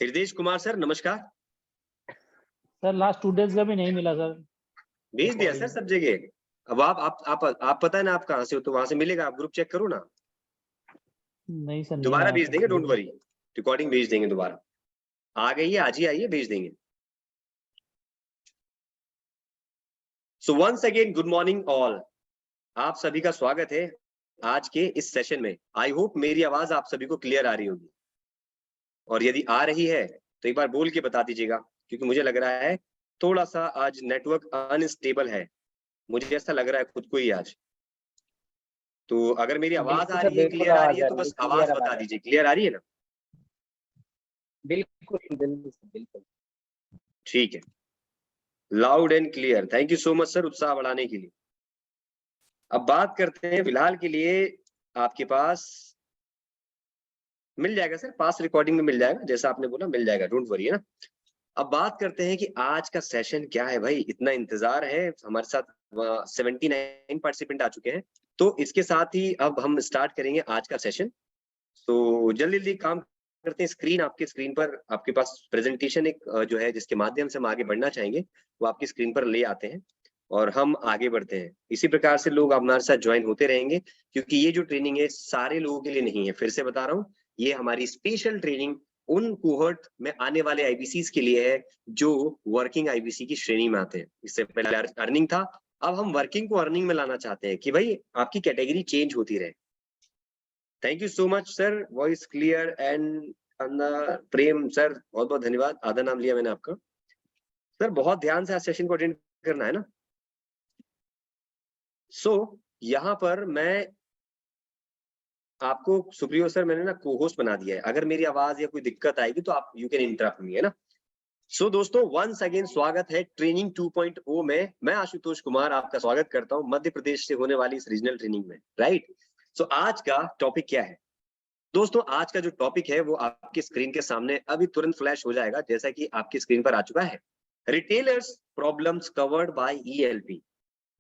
Hridesh Kumar sir नमस्कार। Sir last 2 days का भी नहीं मिला सर। भेज दिया सर सब जगह। अब आप पता है ना आप कहाँ से हो, तो वहां से मिलेगा। आप ग्रुप चेक करो ना। नहीं सर, नहीं दोबारा आया भेज सर। देंगे, डोंट वरी। रिकॉर्डिंग भेज देंगे दोबारा। आ गई है, आज ही आई है, भेज देंगे। So once again good morning all. आप सभी का स्वागत है आज के इस सेशन में। आई होप मेरी आवाज आप सभी को क्लियर आ रही होगी, और यदि आ रही है तो एक बार बोल के बता दीजिएगा, क्योंकि मुझे लग रहा है थोड़ा सा आज नेटवर्क अनस्टेबल है। मुझे ऐसा लग रहा है खुद को ही आज। तो अगर मेरी आवाज आ रही है, बिल्कुल क्लियर आ रही आवाज है, आ तो रही है, बस क्लियर आवाज आवाज बता आ रही दीजिए। क्लियर आ रही है ना? है। बिल्कुल बिल्कुल बिल्कुल। ठीक है, loud and clear. Thank you so much sir उत्साह बढ़ाने के लिए। अब बात करते हैं, फिलहाल के लिए आपके पास मिल जाएगा सर, पास रिकॉर्डिंग में मिल जाएगा, जैसा आपने बोला मिल जाएगा, डोंट वरी, है ना। अब बात करते हैं कि आज का सेशन क्या है। भाई इतना इंतजार है, हमारे साथ 79 पार्टिसिपेंट आ चुके हैं, तो इसके साथ ही अब हम स्टार्ट करेंगे आज का सेशन। तो जल्दी जल्दी काम करते हैं। स्क्रीन, आपके स्क्रीन पर आपके पास प्रेजेंटेशन एक जो है जिसके माध्यम से हम आगे बढ़ना चाहेंगे, वो आपकी स्क्रीन पर ले आते हैं और हम आगे बढ़ते हैं। इसी प्रकार से लोग हमारे साथ ज्वाइन होते रहेंगे, क्योंकि ये जो ट्रेनिंग है सारे लोगों के लिए नहीं है। फिर से बता रहा हूँ, ये हमारी स्पेशल ट्रेनिंग उन कोहर्ट में आने वाले आईबीसीज के लिए है जो वर्किंग आईबीसी की श्रेणी में आते हैं। इससे पहले अर्निंग था, अब हम वर्किंग को अर्निंग में लाना चाहते हैं कि भाई आपकी कैटेगरी चेंज होती रहे। Thank you so much sir, voice clear and Prem sir, बहुत बहुत धन्यवाद। आधा नाम लिया मैंने आपका। सर बहुत ध्यान से आज सेशन को अटेंड करना है ना। यहाँ पर मैं आपको, सुप्रियो सर, मैंने ना को होस्ट बना दिया है। अगर मेरी आवाज या कोई दिक्कत आएगी तो आप यू कैन इंटरप्ट मी, है ना। दोस्तों वंस अगेन स्वागत है ट्रेनिंग 2.0 में। मैं आशुतोष कुमार आपका स्वागत करता हूं मध्य प्रदेश से होने वाली इस रीजनल ट्रेनिंग में, राइट। आज का टॉपिक क्या है दोस्तों? आज का जो टॉपिक है वो आपकी स्क्रीन के सामने अभी तुरंत फ्लैश हो जाएगा, जैसा कि आपकी स्क्रीन पर आ चुका है। Retailers problems covered by ELP.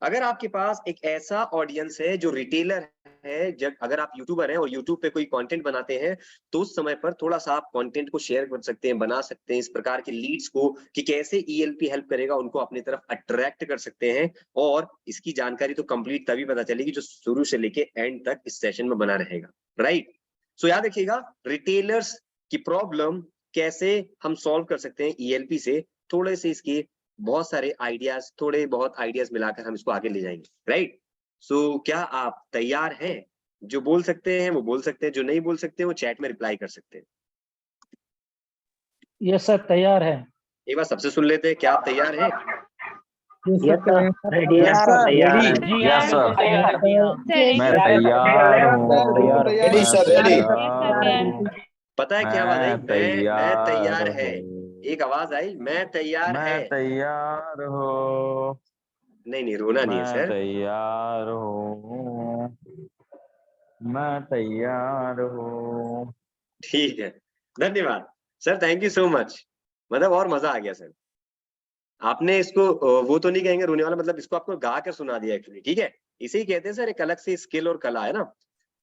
अगर आपके पास एक ऐसा ऑडियंस है जो रिटेलर है, जब अगर आप यूट्यूबर हैं और यूट्यूब पे कोई कंटेंट बनाते हैं, तो उस समय पर थोड़ा सा आप कंटेंट को शेयर कर सकते हैं, बना सकते हैं इस प्रकार के लीड्स को, कि कैसे ईएलपी हेल्प करेगा उनको अपनी तरफ अट्रैक्ट कर सकते हैं। और इसकी जानकारी तो कंप्लीट तभी पता चलेगी जो शुरू से लेके एंड तक इस सेशन में बना रहेगा, राइट। याद रखिएगा, रिटेलर्स की प्रॉब्लम कैसे हम सॉल्व कर सकते हैं ईएलपी से। थोड़े से इसके बहुत सारे आइडियाज, थोड़े बहुत आइडियाज मिलाकर हम इसको आगे ले जाएंगे, राइट। क्या आप तैयार हैं? जो बोल सकते हैं वो बोल सकते हैं, जो नहीं बोल सकते वो चैट में रिप्लाई कर सकते हैं। यस सर, तैयार है। एक बार सबसे सुन लेते हैं, क्या आप तैयार हैं? यस सर, रेडी है सर, रेडी। यस सर, मैं तैयार हूँ। Ready sir, ready. पता है क्या आवाज आई? मैं तैयार है। एक आवाज आई, मैं तैयार है। मैं तैयार हूँ। नहीं रोना नहीं है मैं सर। तैयार हूँ। मैं तैयार हूँ। ठीक है, धन्यवाद sir, thank you so much. मतलब और मजा आ गया सर। आपने इसको वो तो नहीं कहेंगे रोने वाला, मतलब इसको आपको गा कर सुना दिया एक्चुअली, ठीक है। इसे ही कहते हैं सर एक अलग से स्किल और कला, है ना।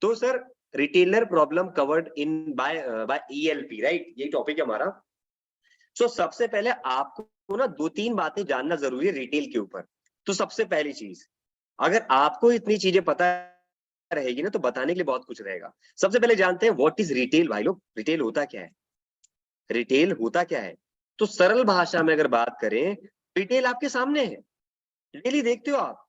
तो sir retailer problem covered in by ELP, right, यही टॉपिक है हमारा। सबसे पहले आपको ना 2-3 बातें जानना जरूरी है रिटेल के ऊपर। तो सबसे पहली चीज, अगर आपको इतनी चीजें पता रहेगी ना, तो बताने के लिए बहुत कुछ रहेगा। सबसे पहले जानते हैं व्हाट इज रिटेल। भाई लोग, रिटेल होता क्या है? रिटेल होता क्या है? तो सरल भाषा में अगर बात करें, रिटेल आपके सामने है, डेली देखते हो आप।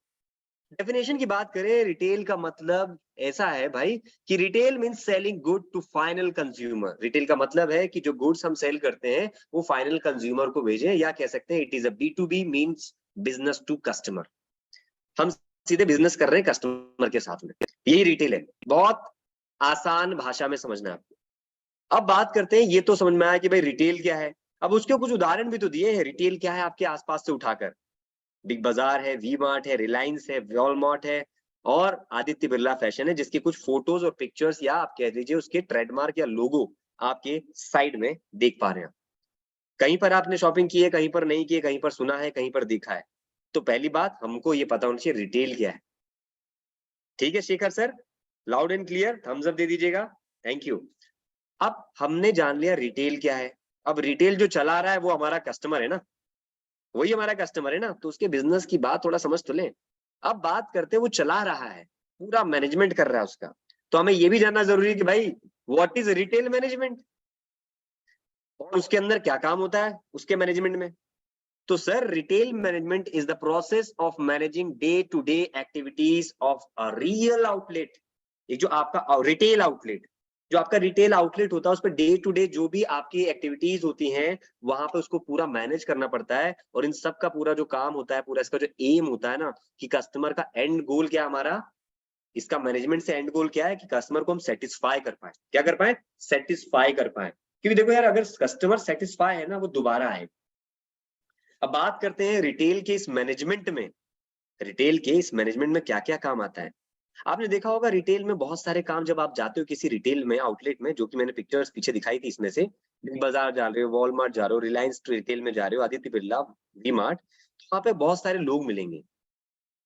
डेफिनेशन की बात करें, रिटेल का मतलब ऐसा है भाई कि retail means selling good to final consumer. Retail का मतलब है कि जो गुड्स हम सेल करते हैं वो फाइनल कंज्यूमर को भेजें, या कह सकते हैं it is a B2B, means business to customer. हम सीधे बिजनेस कर रहे हैं कस्टमर के साथ में, यही रिटेल है। बहुत आसान भाषा में समझना है आपको। अब बात करते हैं, ये तो समझ में आया कि भाई रिटेल क्या है। अब उसके कुछ उदाहरण भी तो दिए हैं, रिटेल क्या है आपके आसपास से उठाकर। बिग बाजार है, वी मार्ट है, रिलायंस है, वॉलमार्ट है, और आदित्य बिरला फैशन है, जिसके कुछ फोटोज और पिक्चर्स, या आप कह दीजिए उसके ट्रेडमार्क या लोगो आपके साइड में देख पा रहे हैं। कहीं पर आपने शॉपिंग की है, कहीं पर नहीं की है, कहीं पर सुना है, कहीं पर देखा है। तो पहली बात हमको ये पता होना चाहिए रिटेल क्या है। ठीक है Shekhar sir, loud and clear thumbs up दे दीजिएगा, थैंक यू। अब हमने जान लिया रिटेल क्या है, अब रिटेल जो चला रहा है वो हमारा कस्टमर है ना, वही हमारा कस्टमर है ना, तो उसके बिजनेस की बात थोड़ा समझ तो लें। अब बात करते हैं वो चला रहा है, पूरा मैनेजमेंट कर रहा है उसका, तो हमें ये भी जानना जरूरी है कि भाई व्हाट इज रिटेल मैनेजमेंट और उसके अंदर क्या काम होता है उसके मैनेजमेंट में। तो sir retail management is the process of managing day to day activities of a real outlet. ये जो आपका रिटेल आउटलेट, जो आपका रिटेल आउटलेट होता है उस पर डे टू डे जो भी आपकी एक्टिविटीज होती हैं वहां पे उसको पूरा मैनेज करना पड़ता है। और इन सब का पूरा जो काम होता है, पूरा इसका जो एम होता है ना, कि कस्टमर का एंड गोल क्या हमारा, इसका मैनेजमेंट से एंड गोल क्या है कि कस्टमर को हम सेटिस्फाई कर पाए। क्या कर पाए? सेटिस्फाई कर पाए। क्योंकि देखो यार, अगर कस्टमर सेटिस्फाई है ना, वो दोबारा आए। अब बात करते हैं रिटेल के इस मैनेजमेंट में, रिटेल के इस मैनेजमेंट में क्या क्या काम आता है। आपने देखा होगा रिटेल में बहुत सारे काम, जब आप जाते हो किसी रिटेल में आउटलेट में, जो कि मैंने पिक्चर्स पीछे दिखाई थी, इसमें से बिग बाजार जा रहे हो, वॉलमार्ट जा रहे हो, रिलायंस रिटेल में जा रहे हो, आदित्य बिरला, वी मार्ट, तो वहां पे बहुत सारे लोग मिलेंगे।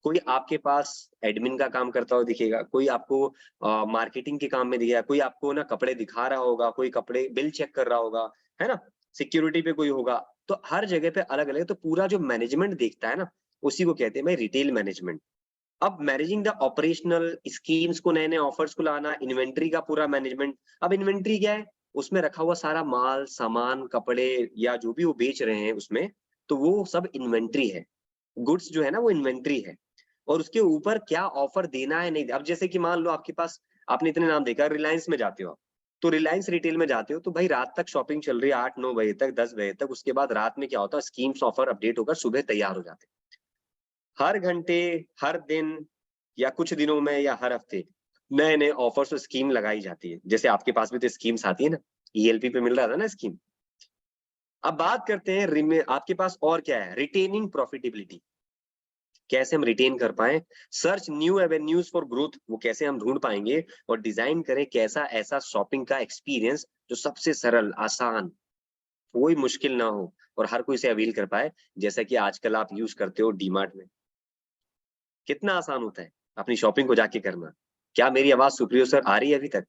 कोई आपके पास एडमिन का काम करता हुआ दिखेगा, कोई आपको मार्केटिंग के काम में दिखेगा, कोई आपको ना कपड़े दिखा रहा होगा, कोई कपड़े बिल चेक कर रहा होगा, है ना, सिक्योरिटी पे कोई होगा। तो हर जगह पे अलग अलग, तो पूरा जो मैनेजमेंट देखता है ना, उसी को कहते हैं भाई रिटेल मैनेजमेंट। अब मैनेजिंग द ऑपरेशनल स्कीम्स को, नए नए ऑफर्स को लाना, इन्वेंट्री का पूरा मैनेजमेंट। अब इन्वेंट्री क्या है? उसमें रखा हुआ सारा माल सामान, कपड़े या जो भी वो बेच रहे हैं उसमें, तो वो सब इन्वेंट्री है। गुड्स जो है ना वो इन्वेंट्री है। और उसके ऊपर क्या ऑफर देना है, नहीं। अब जैसे कि मान लो आपके पास, आपने इतने नाम देखा, रिलायंस में जाते हो आप, तो रिलायंस रिटेल में जाते हो तो भाई रात तक शॉपिंग चल रही है, 8-9 बजे तक, 10 बजे तक। उसके बाद रात में क्या होता है, स्कीम्स ऑफर अपडेट होकर सुबह तैयार हो जाते हैं। हर घंटे, हर दिन, या कुछ दिनों में, या हर हफ्ते नए नए ऑफर्स और स्कीम लगाई जाती है। जैसे आपके पास भी तो स्कीम्स आती है ना, ईएलपी पे मिल रहा था ना स्कीम। अब बात करते हैं आपके पास और क्या है, रिटेनिंग प्रॉफिटेबिलिटी। कैसे हम रिटेन कर पाए, search new avenues for growth, वो कैसे हम ढूंढ पाएंगे, और डिजाइन करें कैसा ऐसा शॉपिंग का एक्सपीरियंस जो सबसे सरल, आसान, कोई मुश्किल ना हो और हर कोई इसे अवील कर पाए। जैसा कि आजकल आप यूज करते हो डीमार्ट में, कितना आसान होता है अपनी शॉपिंग को जाके करना। क्या मेरी आवाज सुप्रियो सर आ रही है अभी तक?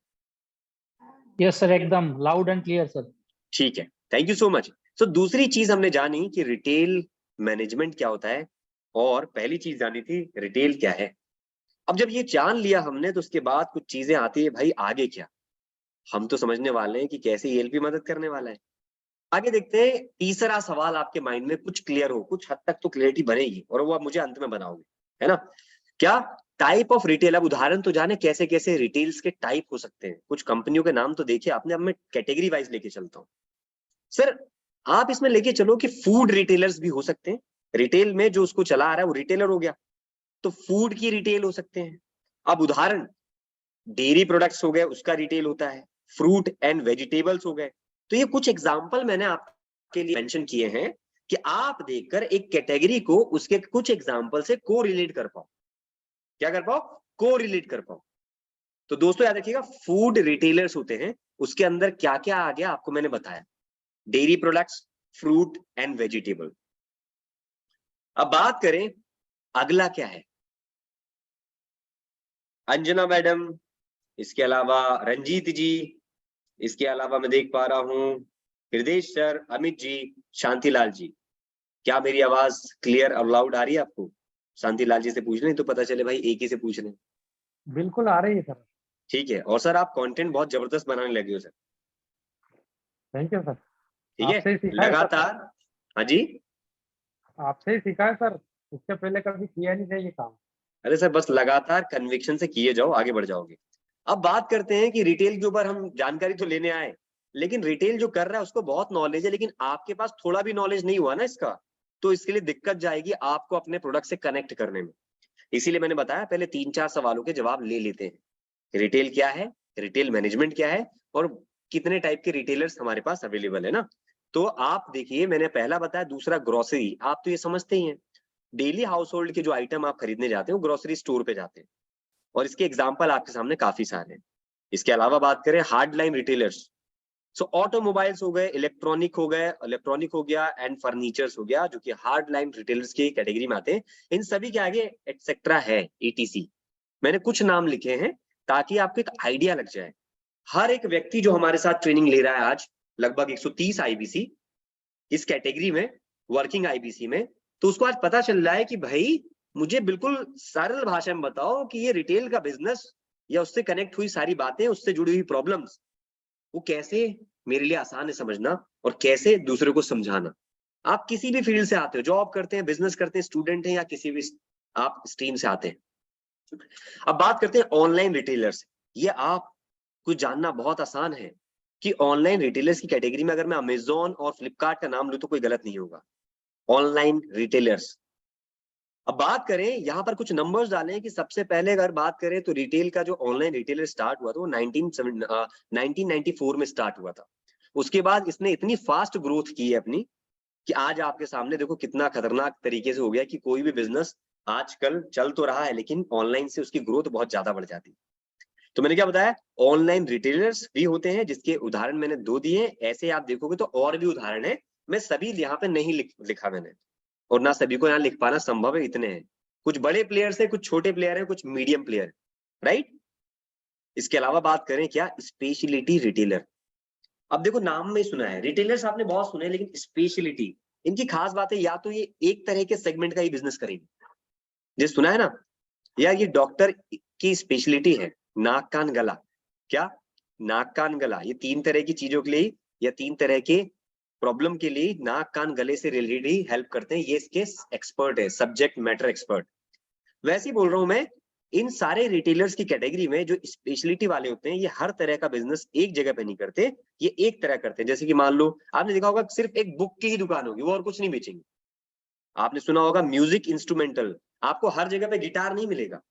यस सर, एकदम लाउड एंड क्लियर सर। ठीक है, थैंक यू सो मच। तो दूसरी चीज हमने जानी कि रिटेल मैनेजमेंट क्या होता है, और पहली चीज जानी थी रिटेल क्या है। अब जब ये जान लिया हमने, तो उसके बाद कुछ चीजें आती है भाई, आगे क्या। हम तो समझने वाले हैं कि कैसे ईएलपी मदद करने वाला है। आगे देखते हैं, तीसरा सवाल आपके माइंड में कुछ क्लियर हो, कुछ हद तक तो क्लियरिटी बनेगी, और वो आप मुझे अंत में बनाओगे, है ना। क्या टाइप ऑफ रिटेल, अब उदाहरण तो जाने कैसे कैसे रिटेल्स के टाइप हो सकते हैं। कुछ कंपनियों के नाम तो देखिए आपने, अब मैं कैटेगरी वाइज लेके चलता हूँ। सर आप इसमें लेके चलो कि फूड रिटेलर्स भी हो सकते हैं। रिटेल में जो उसको चला आ रहा है वो रिटेलर हो गया, तो फूड की रिटेल हो सकते हैं। अब उदाहरण, डेयरी प्रोडक्ट्स हो गए, उसका रिटेल होता है। फ्रूट एंड वेजिटेबल्स हो गए। तो ये कुछ एग्जांपल मैंने आपके लिए मेंशन किए हैं कि आप देखकर एक कैटेगरी को उसके कुछ एग्जांपल से को रिलेट कर पाओ। क्या कर पाओ? को रिलेट कर पाओ। तो दोस्तों याद रखिएगा, फूड रिटेलर्स होते हैं, उसके अंदर क्या क्या आ गया आपको मैंने बताया, dairy products, fruit and vegetable. अब बात करें अगला क्या है, अंजना मैडम, इसके अलावा रंजीत जी, इसके अलावा मैं देख पा रहा हूं हृदय सर, अमित जी, शांतिलाल जी। क्या मेरी आवाज क्लियर और लाउड आ रही है आपको? शांतिलाल जी से पूछ लें तो पता चले भाई, एक ही से पूछ लें। बिल्कुल आ रही है सर। ठीक है, और सर आप कंटेंट बहुत जबरदस्त बनाने लगे हो सर। Thank you sir. ठीक आपसे ही है, सीखा है सर। लगातार। हाँ जी। आपसे ही सीखा है सर, इससे पहले कभी किया नहीं था ये काम। अरे सर बस लगातार कन्विक्शन से किए जाओ, आगे बढ़ जाओगे। अब बात करते हैं कि रिटेल के ऊपर हम जानकारी तो लेने आए, लेकिन रिटेल जो कर रहा है उसको बहुत नॉलेज है, लेकिन आपके पास थोड़ा भी नॉलेज नहीं हुआ ना इसका, तो इसके लिए दिक्कत जाएगी आपको अपने प्रोडक्ट से कनेक्ट करने में। इसीलिए मैंने बताया पहले 3-4 सवालों के जवाब ले लेते हैं। रिटेल क्या है, रिटेल मैनेजमेंट क्या है, और कितने टाइप के रिटेलर्स हमारे पास अवेलेबल है ना। तो आप देखिए, मैंने पहला बताया, दूसरा ग्रोसरी, आप तो ये समझते ही हैं, डेली हाउस होल्ड के जो आइटम आप खरीदने जाते हो ग्रोसरी स्टोर पे जाते हैं, और इसके एग्जाम्पल आपके सामने काफी सारे हैं। इसके अलावा बात करें हार्ड लाइन रिटेलर्स, सो ऑटोमोबाइल्स हो गए, इलेक्ट्रॉनिक हो गए, इलेक्ट्रॉनिक हो गया, एंड फर्नीचर्स हो गया, जो कि हार्ड लाइन रिटेलर्स की कैटेगरी में आते हैं। इन सभी के आगे एटसेट्रा है, ईटीसी। मैंने कुछ नाम लिखे हैं ताकि आपको एक आइडिया लग जाए। हर एक व्यक्ति जो हमारे साथ ट्रेनिंग ले रहा है आज, लगभग 130 आईबीसी इस कैटेगरी में, वर्किंग आईबीसी में। तो उसको आज पता चल रहा है कि भाई मुझे बिल्कुल सरल भाषा में बताओ कि ये रिटेल का बिजनेस या उससे कनेक्ट हुई सारी बातें, उससे जुड़ी हुई प्रॉब्लम्स, वो कैसे मेरे लिए आसान है समझना और कैसे दूसरे को समझाना। आप किसी भी फील्ड से आते हो, जॉब करते हैं, बिजनेस करते हैं, स्टूडेंट हैं या किसी भी आप स्ट्रीम से आते हैं। अब बात करते हैं ऑनलाइन रिटेलर्स। ये आपको जानना बहुत आसान है कि ऑनलाइन रिटेलर्स की कैटेगरी में अगर मैं अमेजोन और फ्लिपकार्ट का नाम लूं तो कोई गलत नहीं होगा। Online retailers. अब बात करें, यहाँ पर कुछ नंबर्स डाले हैं कि सबसे पहले अगर बात करें तो रिटेल का जो ऑनलाइन रिटेलर स्टार्ट हुआ था वो 1994 में स्टार्ट हुआ था। उसके बाद इसने इतनी फास्ट ग्रोथ की है अपनी कि आज आपके सामने देखो कितना खतरनाक तरीके से हो गया कि कोई भी बिजनेस आजकल चल तो रहा है लेकिन ऑनलाइन से उसकी ग्रोथ बहुत ज्यादा बढ़ जाती है। तो मैंने क्या बताया, ऑनलाइन रिटेलर्स भी होते हैं जिसके उदाहरण मैंने 2 दिए। ऐसे आप देखोगे तो और भी उदाहरण है, मैं सभी यहाँ पे नहीं लिखा मैंने, और ना सभी को यहाँ लिख पाना संभव है, इतने हैं। कुछ बड़े प्लेयर्स है, कुछ छोटे प्लेयर है, कुछ मीडियम प्लेयर, राइट। इसके अलावा बात करें क्या, स्पेशलिटी रिटेलर। अब देखो नाम में सुना है, रिटेलर्स आपने बहुत सुने, लेकिन स्पेशलिटी, इनकी खास बात है या तो ये एक तरह के सेगमेंट का ही बिजनेस करेंगे, जिस सुना है ना, या ये डॉक्टर की स्पेशलिटी है, नाक कान गला। क्या, नाक कान गला, ये 3 तरह की चीजों के लिए या 3 तरह के प्रॉब्लम के लिए नाक कान गले से रिलेटेड ही हेल्प करते हैं। ये इसके एक्सपर्ट है, सब्जेक्ट मैटर एक्सपर्ट। वैसे ही बोल रहा हूं मैं, इन सारे रिटेलर्स की कैटेगरी में जो स्पेशलिटी वाले होते हैं, ये हर तरह का बिजनेस एक जगह पे नहीं करते, ये एक तरह करते हैं। जैसे कि मान लो आपने देखा होगा सिर्फ एक बुक की ही दुकान होगी, वो और कुछ नहीं बेचेंगे। आपने सुना होगा म्यूजिक इंस्ट्रूमेंटल, आपको हर जगह पे गिटार नहीं मिलेगा,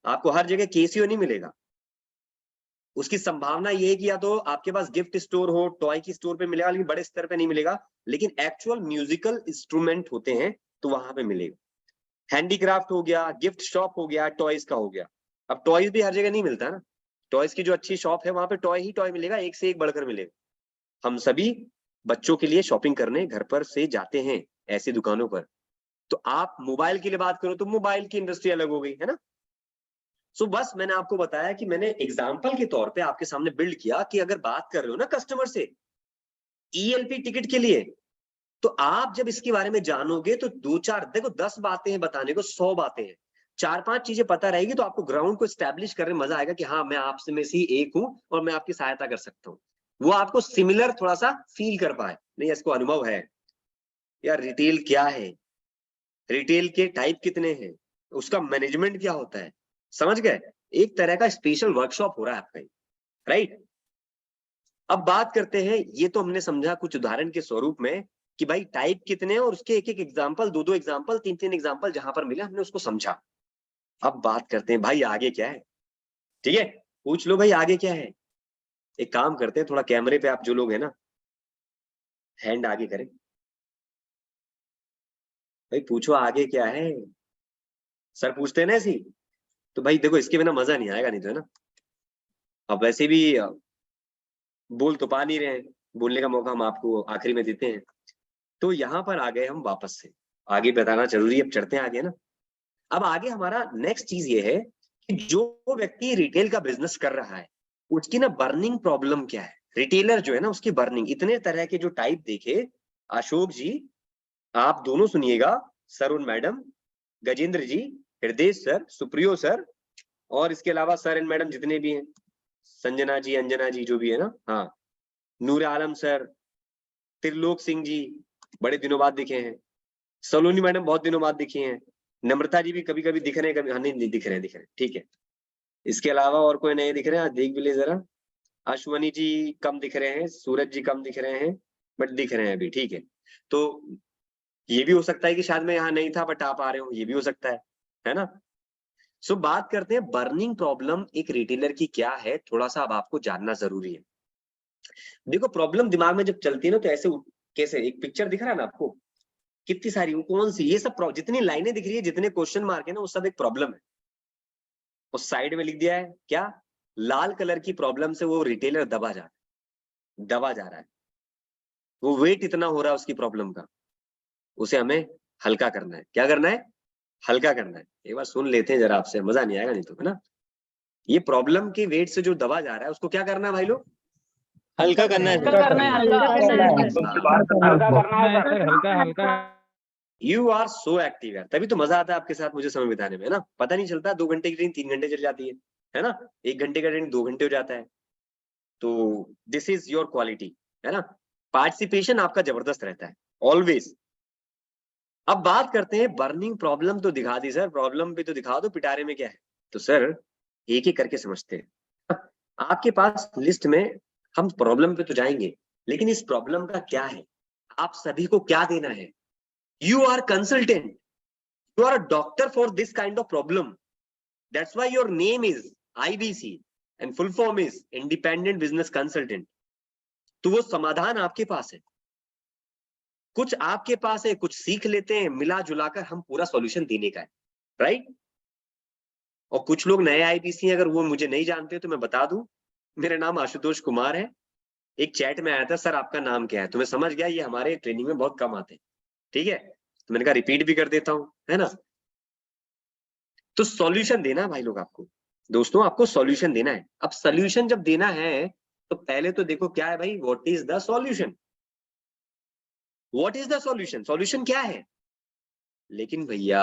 आपको हर जगह केसियो नहीं मिलेगा। उसकी संभावना ये है कि या तो आपके पास गिफ्ट स्टोर हो, टॉय की स्टोर पे मिलेगा, लेकिन बड़े स्तर पे नहीं मिलेगा। लेकिन एक्चुअल म्यूजिकल इंस्ट्रूमेंट होते हैं तो वहां पे मिलेगा। हैंडीक्राफ्ट हो गया, गिफ्ट शॉप हो गया, टॉयज का हो गया। अब टॉयज भी हर जगह नहीं मिलता ना, टॉयज की जो अच्छी शॉप है वहां पे टॉय ही टॉय मिलेगा, एक से एक बढ़कर मिलेगा। हम सभी बच्चों के लिए शॉपिंग करने घर पर से जाते हैं ऐसी दुकानों पर। तो आप मोबाइल के लिए बात करो तो मोबाइल की इंडस्ट्री अलग हो गई है ना। सो बस मैंने आपको बताया कि मैंने एग्जाम्पल के तौर पे आपके सामने बिल्ड किया कि अगर बात कर रहे हो ना कस्टमर से ईएलपी टिकट के लिए, तो आप जब इसके बारे में जानोगे तो 2-4 देखो 10 बातें हैं बताने को, 100 बातें हैं, 4-5 चीजें पता रहेगी तो आपको ग्राउंड को स्टैब्लिश करने में मजा आएगा कि हाँ मैं आपसे में से एक हूं और मैं आपकी सहायता कर सकता हूँ। वो आपको सिमिलर थोड़ा सा फील कर पाए, नहीं इसको अनुभव है यार रिटेल क्या है, रिटेल के टाइप कितने हैं, उसका मैनेजमेंट क्या होता है, समझ गए। एक तरह का स्पेशल वर्कशॉप हो रहा है आपका, राइट। अब बात करते हैं, ये तो हमने समझा कुछ उदाहरण के स्वरूप में कि भाई टाइप कितने हैं और उसके एक एक एग्जाम्पल, 2-2 एग्जाम्पल, 3-3 एग्जाम्पल जहां पर मिले हमने उसको समझा। अब बात करते हैं भाई आगे क्या है, ठीक है, पूछ लो भाई आगे क्या है। एक काम करते हैं, थोड़ा कैमरे पे आप जो लोग हैं ना हैंड आगे करें, भाई पूछो आगे क्या है। सर पूछते हैं ना ऐसी, तो भाई देखो इसके बिना मजा नहीं आएगा, नहीं तो है ना। अब वैसे भी बोल तो पा नहीं रहे हैं, बोलने का मौका हम आपको आखिरी में देते हैं। तो यहाँ पर आ गए हम वापस से, आगे बताना जरूरी है, अब चढ़ते हैं आगे ना। अब आगे हमारा नेक्स्ट चीज ये है कि जो व्यक्ति रिटेल का बिजनेस कर रहा है उसकी ना बर्निंग प्रॉब्लम क्या है। रिटेलर जो है ना उसकी बर्निंग, इतने तरह के जो टाइप देखे अशोक जी, आप दोनों सुनिएगा, सर और मैडम, गजेंद्र जी, हृदय सर, सुप्रियो सर, और इसके अलावा सर एंड मैडम जितने भी हैं, संजना जी, अंजना जी जो भी है ना, हाँ, नूर आलम सर, त्रिलोक सिंह जी बड़े दिनों बाद दिखे हैं, सलोनी मैडम बहुत दिनों बाद दिखी हैं, नम्रता जी भी कभी कभी दिख रहे हैं, कभी हाँ नहीं दिख रहे हैं, ठीक है। इसके अलावा और कोई नए दिख रहे हैं, देख भी ले जरा। अश्वनी जी कम दिख रहे हैं, सूरज जी कम दिख रहे हैं, बट दिख रहे हैं अभी, ठीक है। तो ये भी हो सकता है कि शायद मैं यहाँ नहीं था बट आप आ रहे हो, ये भी हो सकता है ना। सो बात करते हैं बर्निंग प्रॉब्लम एक रिटेलर की क्या है, थोड़ा सा अब आपको जानना जरूरी है। देखो प्रॉब्लम दिमाग में जब चलती है ना तो ऐसे कैसे, एक पिक्चर दिख रहा है ना आपको, कितनी सारी, वो कौन सी, ये सब जितनी लाइनें दिख रही है, जितने क्वेश्चन मार्क है ना, वो सब एक प्रॉब्लम है। उस साइड में लिख दिया है क्या, लाल कलर की प्रॉब्लम से वो रिटेलर दबा जा रहा है, वो वेट इतना हो रहा है उसकी प्रॉब्लम का, उसे हमें हल्का करना है। क्या करना है, हल्का करना है। एक बार सुन लेते हैं जरा आपसे, मजा नहीं आएगा नहीं तो, है ना। ये प्रॉब्लम के वेट से जो दबा जा रहा है उसको क्या करना है भाई लोग, हल्का करना है हल्का करना है, हल्का करना है। हल्का करना है सर, हल्का हल्का। यू आर सो एक्टिव यार, तभी तो मजा आता है आपके साथ मुझे समय बिताने में, है ना। पता नहीं चलता 2 घंटे की ट्रेनिंग 3 घंटे चल जाती है ना। 1 घंटे का ट्रेनिंग 2 घंटे हो जाता है। तो दिस इज योर क्वालिटी, है ना। पार्टिसिपेशन आपका जबरदस्त रहता है ऑलवेज। अब बात करते हैं बर्निंग प्रॉब्लम। तो दिखा दी सर, प्रॉब्लम भी तो दिखा दो, पिटारे में क्या है। तो सर एक एक करके समझते हैं। आपके पास लिस्ट में हम प्रॉब्लम पे तो जाएंगे, लेकिन इस प्रॉब्लम का क्या है, आप सभी को क्या देना है। You are consultant, you are a doctor for this kind of problem. That's why your name is IBC and full form is Independent Business Consultant. तो वो समाधान आपके पास है, कुछ आपके पास है, कुछ सीख लेते हैं, मिला जुलाकर हम पूरा सॉल्यूशन देने का है, राइट। और कुछ लोग नए IBC हैं, अगर वो मुझे नहीं जानते तो मैं बता दूं, मेरा नाम आशुतोष कुमार है। एक चैट में आया था, सर आपका नाम क्या है, तो मैं समझ गया ये हमारे ट्रेनिंग में बहुत कम आते हैं, ठीक है। तो मैंने कहा रिपीट भी कर देता हूं, है ना। तो सॉल्यूशन देना है भाई लोग आपको, दोस्तों आपको सॉल्यूशन देना है। अब सॉल्यूशन जब देना है तो पहले तो देखो क्या है भाई, what is the solution. What is the solution, solution क्या है। लेकिन भैया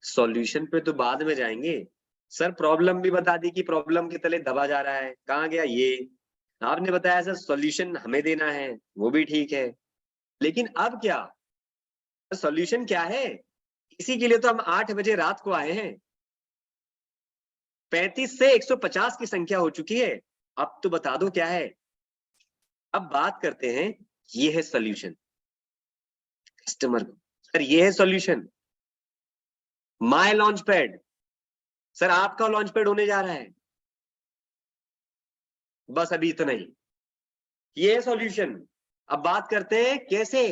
सॉल्यूशन पे तो बाद में जाएंगे। सर प्रॉब्लम भी बता दी कि प्रॉब्लम के तले दबा जा रहा है, कहाँ गया ये। आपने बताया सर सॉल्यूशन हमें देना है, वो भी ठीक है, लेकिन अब क्या सॉल्यूशन क्या है। इसी के लिए तो हम 8 बजे रात को आए हैं। 35 से 150 की संख्या हो चुकी है। अब तो बता दो क्या है। अब बात करते हैं, ये है सॉल्यूशन कस्टमर को। सर ये है solution my launch pad. Sir आपका लॉन्च पैड होने जा रहा है, बस अभी इतना ही, ये है सॉल्यूशन। अब बात करते हैं कैसे।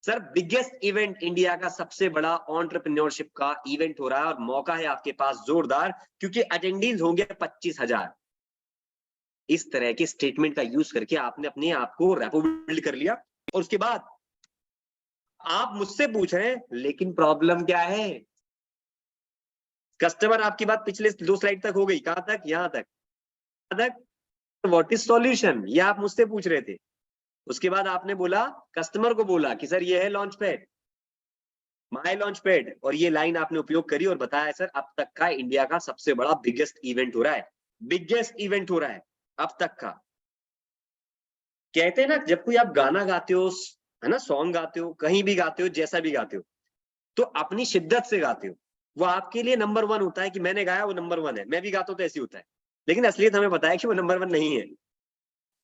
सर बिगेस्ट इवेंट, इंडिया का सबसे बड़ा एंटरप्रेन्योरशिप का इवेंट हो रहा है और मौका है आपके पास जोरदार, क्योंकि अटेंडेंस होंगे 25,000। इस तरह के स्टेटमेंट का यूज करके आपने अपने आप को रैपो बिल्ड कर लिया, और उसके बाद आप मुझसे पूछ रहे हैं लेकिन प्रॉब्लम क्या है। कस्टमर आपकी बात पिछले 2 स्लाइड तक हो गई, कहां तक, यहां तक, व्हाट इज सॉल्यूशन, ये आप मुझसे पूछ रहे थे। उसके बाद आपने बोला, कस्टमर को बोला कि सर ये है launch pad, my launch pad, और ये लाइन आपने उपयोग करी और बताया सर अब तक का इंडिया का सबसे बड़ा बिगेस्ट इवेंट हो रहा है, बिगेस्ट इवेंट हो रहा है अब तक का। कहते हैं ना जब कोई आप गाना गाते हो, है ना, सॉन्ग गाते हो, कहीं भी गाते हो, जैसा भी गाते हो, तो अपनी शिद्दत से गाते हो, वो आपके लिए नंबर 1 होता है कि मैंने गाया वो नंबर 1 है। मैं भी गाता हूं तो ऐसे होता है, लेकिन असलियत हमें पता है कि वो नंबर 1 नहीं है।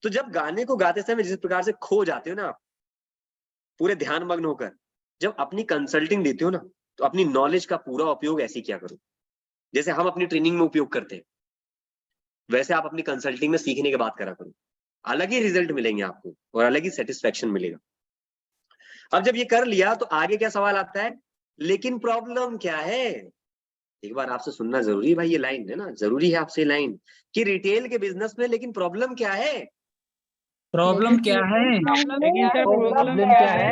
तो जब गाने को गाते समय जिस प्रकार से खो जाते हो ना आप, पूरे ध्यान मग्न होकर, जब अपनी कंसल्टिंग देते हो ना, तो अपनी नॉलेज का पूरा उपयोग ऐसे किया करो, जैसे हम अपनी ट्रेनिंग में उपयोग करते हैं, वैसे आप अपनी कंसल्टिंग में सीखने के बाद करा करो। अलग ही रिजल्ट मिलेंगे आपको और अलग ही सेटिस्फेक्शन मिलेगा। अब जब ये कर लिया तो आगे क्या सवाल आता है, लेकिन प्रॉब्लम क्या है। एक बार आपसे सुनना जरूरी है भाई, ये लाइन है ना, जरूरी है आपसे लाइन कि रिटेल के बिजनेस में लेकिन प्रॉब्लम क्या है। प्रॉब्लम क्या है, लेकिन सर प्रॉब्लम क्या है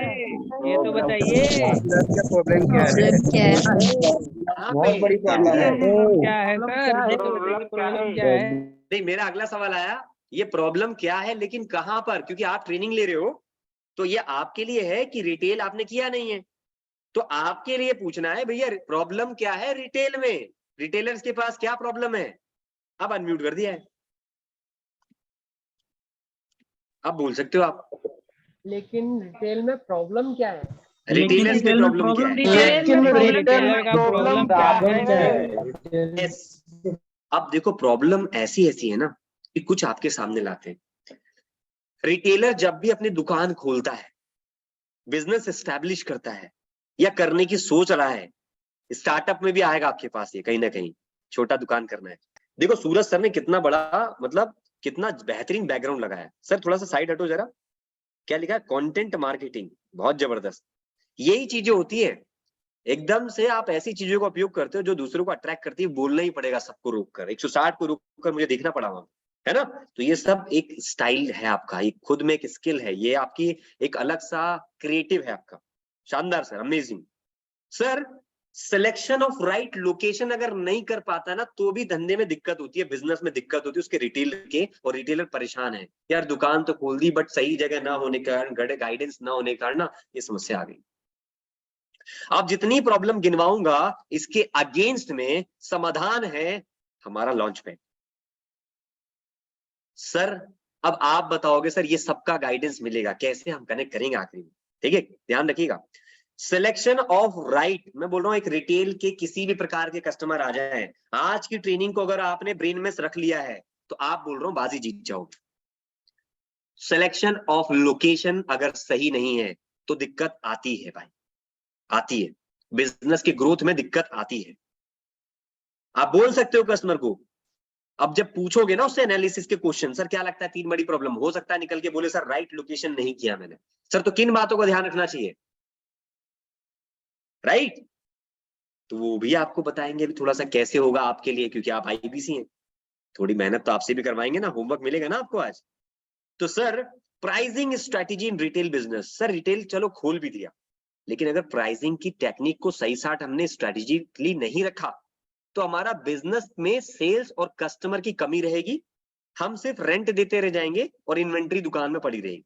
ये तो बताइए। प्रॉब्लम क्या है, प्रॉब्लम क्या है। कहाँ पे बहुत बड़ी प्रॉब्लम है। प्रॉब्लम क्या है सर ये तो बताइए, प्रॉब्लम क्या है। नहीं, मेरा अगला सवाल आया, ये प्रॉब्लम क्या है लेकिन कहां पर, क्योंकि आप ट्रेनिंग ले रहे हो तो ये आपके लिए है कि रिटेल आपने किया नहीं है, तो आपके लिए पूछना है भैया प्रॉब्लम क्या है रिटेल में, रिटेलर्स के पास क्या प्रॉब्लम है। अब अनम्यूट कर दिया है, अब बोल सकते हो आप। लेकिन रिटेल में प्रॉब्लम क्या है। रिटेलर्स में प्रॉब्लम क्या है। लेकिन रिटेलर का प्रॉब्लम क्या है। Yes. अब देखो प्रॉब्लम ऐसी ऐसी है ना कि कुछ आपके सामने लाते हैं। रिटेलर जब भी अपनी दुकान खोलता है, बिजनेस एस्टैब्लिश करता है या करने की सोच रहा है, स्टार्टअप में भी आएगा आपके पास ये कहीं ना कहीं, छोटा दुकान करना है। देखो सूरज सर ने कितना बड़ा, मतलब कितना बेहतरीन बैकग्राउंड लगाया है। सर थोड़ा सा साइड हटो जरा, क्या लिखा है, कंटेंट मार्केटिंग, बहुत जबरदस्त। यही चीजें होती है, एकदम से आप ऐसी चीजों का उपयोग करते हो जो दूसरों को अट्रैक्ट करती है। बोलना ही पड़ेगा सबको रोककर, 160 को रोककर मुझे देखना पड़ा वहां, है ना। तो ये सब एक स्टाइल है आपका, ये खुद में एक स्किल है, ये आपकी एक अलग सा क्रिएटिव है आपका। शानदार sir, amazing sir. Selection of right location अगर नहीं कर पाता ना तो भी धंधे में दिक्कत होती है, बिजनेस में दिक्कत होती है उसके रिटेलर के, और रिटेलर परेशान है, यार दुकान तो खोल दी बट सही जगह ना होने के कारण, गाइडेंस ना होने के कारण ना ये समस्या आ गई। अब जितनी प्रॉब्लम गिनवाऊंगा इसके अगेंस्ट में समाधान है हमारा लॉन्च पैड। सर अब आप बताओगे सर ये सबका गाइडेंस मिलेगा कैसे, हम कनेक्ट करेंगे आखिरी में, ठीक है, ध्यान रखिएगा। सिलेक्शन ऑफ राइट, मैं बोल रहा हूं एक रिटेल के किसी भी प्रकार के कस्टमर आ जाए, आज की ट्रेनिंग को अगर आपने ब्रेन में रख लिया है तो आप बोल रहा हूं बाजी जीत जाओगे। सिलेक्शन ऑफ लोकेशन अगर सही नहीं है तो दिक्कत आती है भाई, आती है, बिजनेस की ग्रोथ में दिक्कत आती है। आप बोल सकते हो कस्टमर को, अब जब पूछोगे ना उससे एनालिसिस के क्वेश्चन, सर क्या लगता है 3 बड़ी प्रॉब्लम, हो सकता है निकल के बोले सर राइट लोकेशन नहीं किया मैंने, सर तो किन बातों का ध्यान रखना चाहिए, राइट, तो वो भी आपको बताएंगे अभी थोड़ा सा कैसे होगा आपके लिए, क्योंकि आप आईबीसी हैं, थोड़ी मेहनत तो आपसे भी करवाएंगे ना, होमवर्क मिलेगा ना आपको आज। तो sir pricing strategy in retail business, sir retail चलो खोल भी दिया, लेकिन अगर प्राइसिंग की टेक्निक को सही साट हमने स्ट्रेटेजिकली नहीं रखा तो हमारा बिजनेस में सेल्स और कस्टमर की कमी रहेगी, हम सिर्फ रेंट देते रह जाएंगे और इन्वेंट्री दुकान में पड़ी रहेगी।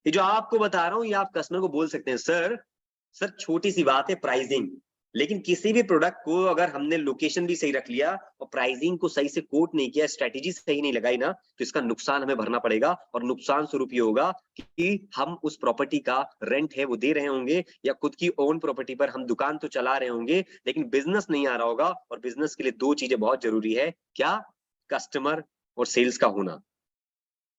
ये जो आपको बता रहा हूं ये आप कस्टमर को बोल सकते हैं, सर छोटी सी बात है प्राइसिंग, लेकिन किसी भी प्रोडक्ट को अगर हमने लोकेशन भी सही रख लिया और प्राइसिंग को सही से कोट नहीं किया, स्ट्रेटेजी सही नहीं लगाई ना, तो इसका नुकसान हमें भरना पड़ेगा, और नुकसान स्वरूप ये होगा कि हम उस प्रॉपर्टी का रेंट है वो दे रहे होंगे, या खुद की ओन प्रॉपर्टी पर हम दुकान तो चला रहे होंगे लेकिन बिजनेस नहीं आ रहा होगा। और बिजनेस के लिए 2 चीजें बहुत जरूरी है, क्या, कस्टमर और सेल्स का होना।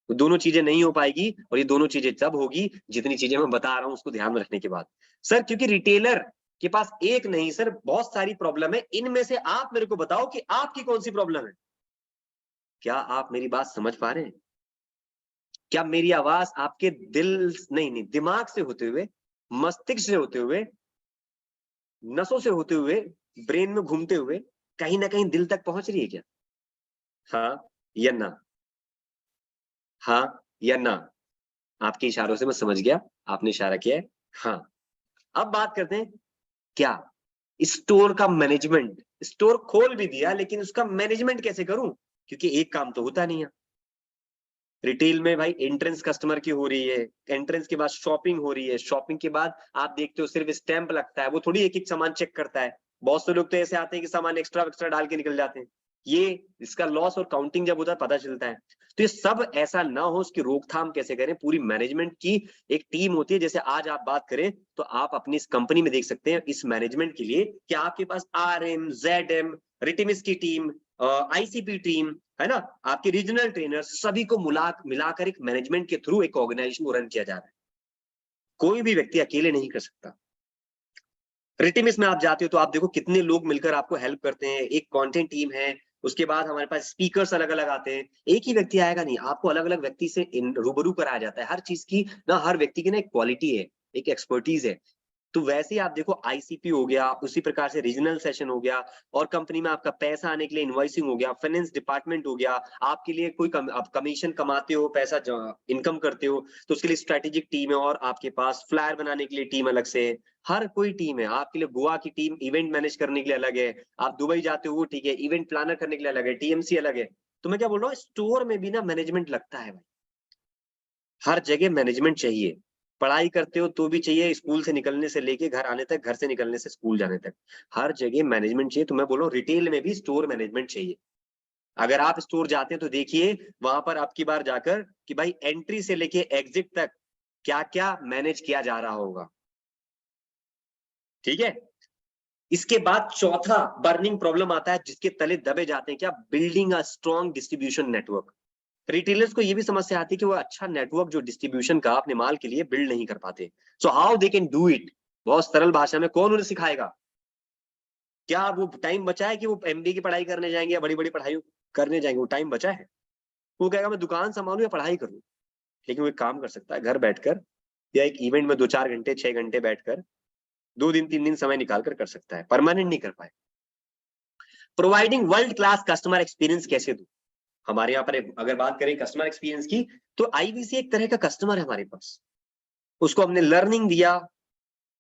तो दोनों चीजें नहीं हो पाएगी, और ये दोनों चीजें तब होगी जितनी चीजें मैं बता रहा हूं उसको ध्यान में रखने के बाद। सर क्योंकि रिटेलर के पास एक नहीं सर बहुत सारी प्रॉब्लम है, इनमें से आप मेरे को बताओ कि आपकी कौन सी प्रॉब्लम है। क्या आप मेरी बात समझ पा रहे हैं? क्या मेरी आवाज आपके दिल नहीं दिमाग से होते हुए, मस्तिष्क से होते हुए, नसों से होते हुए, ब्रेन में घूमते हुए कहीं ना कहीं दिल तक पहुंच रही है क्या? हाँ या ना, हाँ या ना? आपके इशारों से मैं समझ गया, आपने इशारा किया है हाँ। अब बात करते हैं क्या, स्टोर का मैनेजमेंट। स्टोर खोल भी दिया लेकिन उसका मैनेजमेंट कैसे करूं, क्योंकि एक काम तो होता नहीं है रिटेल में भाई। एंट्रेंस कस्टमर की हो रही है, एंट्रेंस के बाद शॉपिंग हो रही है, शॉपिंग के बाद आप देखते हो सिर्फ स्टैंप लगता है, वो थोड़ी एक एक सामान चेक करता है। बहुत से लोग तो ऐसे आते हैं कि सामान एक्स्ट्रा डाल के निकल जाते हैं, ये इसका लॉस और काउंटिंग जब होता है पता चलता है। तो ये सब ऐसा ना हो, उसकी रोकथाम कैसे करें, पूरी मैनेजमेंट की एक टीम होती है। जैसे आज आप बात करें तो आप अपनी इस कंपनी में देख सकते हैं इस मैनेजमेंट के लिए कि आपके पास RM, ZM, रिटिमिस की टीम, ICP टीम है ना, आपके रीजनल ट्रेनर, सभी को मिलाकर एक मैनेजमेंट के थ्रू एक ऑर्गेनाइजेशन को रन किया जा रहा है। कोई भी व्यक्ति अकेले नहीं कर सकता। रिटिमिस में आप जाते हो तो आप देखो कितने लोग मिलकर आपको हेल्प करते हैं, एक कंटेंट टीम है, उसके बाद हमारे पास स्पीकर्स अलग अलग आते हैं। एक ही व्यक्ति आएगा नहीं, आपको अलग अलग व्यक्ति से रूबरू कराया जाता है। हर चीज की ना, हर व्यक्ति की ना एक क्वालिटी है, एक एक्सपर्टीज है। तो वैसे ही आप देखो ICP हो गया, उसी प्रकार से रीजनल सेशन हो गया, और कंपनी में आपका पैसा आने के लिए इनवॉइसिंग हो गया, फाइनेंस डिपार्टमेंट हो गया, आपके लिए कोई आप कमीशन कमाते हो, पैसा इनकम करते हो तो उसके लिए स्ट्रेटेजिक टीम है, और आपके पास फ्लायर बनाने के लिए टीम अलग से है। हर कोई टीम है आपके लिए। गोवा की टीम इवेंट मैनेज करने के लिए अलग है, आप दुबई जाते हो वो ठीक है, इवेंट प्लानर करने के लिए अलग है, TMC अलग है। तो मैं क्या बोल रहा हूँ, स्टोर में भी ना मैनेजमेंट लगता है भाई, हर जगह मैनेजमेंट चाहिए। पढ़ाई करते हो तो भी चाहिए, स्कूल से निकलने से लेके घर आने तक, घर से निकलने से स्कूल जाने तक, हर जगह मैनेजमेंट चाहिए। तो मैं बोल रहा हूँ रिटेल में भी स्टोर मैनेजमेंट चाहिए। अगर आप स्टोर जाते हैं तो देखिए वहां पर आपकी बार जाकर कि भाई एंट्री से लेके एग्जिट तक क्या क्या मैनेज किया जा रहा होगा, ठीक है। इसके बाद चौथा बर्निंग प्रॉब्लम आता है जिसके तले दबे जाते हैं, क्या, building a strong distribution network. Retailers को ये भी समस्या आती है कि वो अच्छा नेटवर्क जो डिस्ट्रीब्यूशन का अपने माल के लिए बिल्ड नहीं कर पाते। So how they can do it, बहुत सरल भाषा में कौन उन्हें सिखाएगा? क्या वो टाइम बचा है कि वो MBA की पढ़ाई करने जाएंगे या बड़ी बड़ी पढ़ाई करने जाएंगे? वो टाइम बचा है? वो कहेगा मैं दुकान संभालू या पढ़ाई करूं। लेकिन वो एक काम कर सकता है, घर बैठकर या एक इवेंट में 2-4 घंटे 6 घंटे बैठकर 2 दिन 3 दिन समय निकाल कर सकता है, परमानेंट नहीं कर पाए। Providing world class customer experience कैसे दूं? हमारे यहाँ पर अगर बात करें कस्टमर एक्सपीरियंस की, तो IBC एक तरह का कस्टमर है हमारे पास। उसको हमने लर्निंग दिया,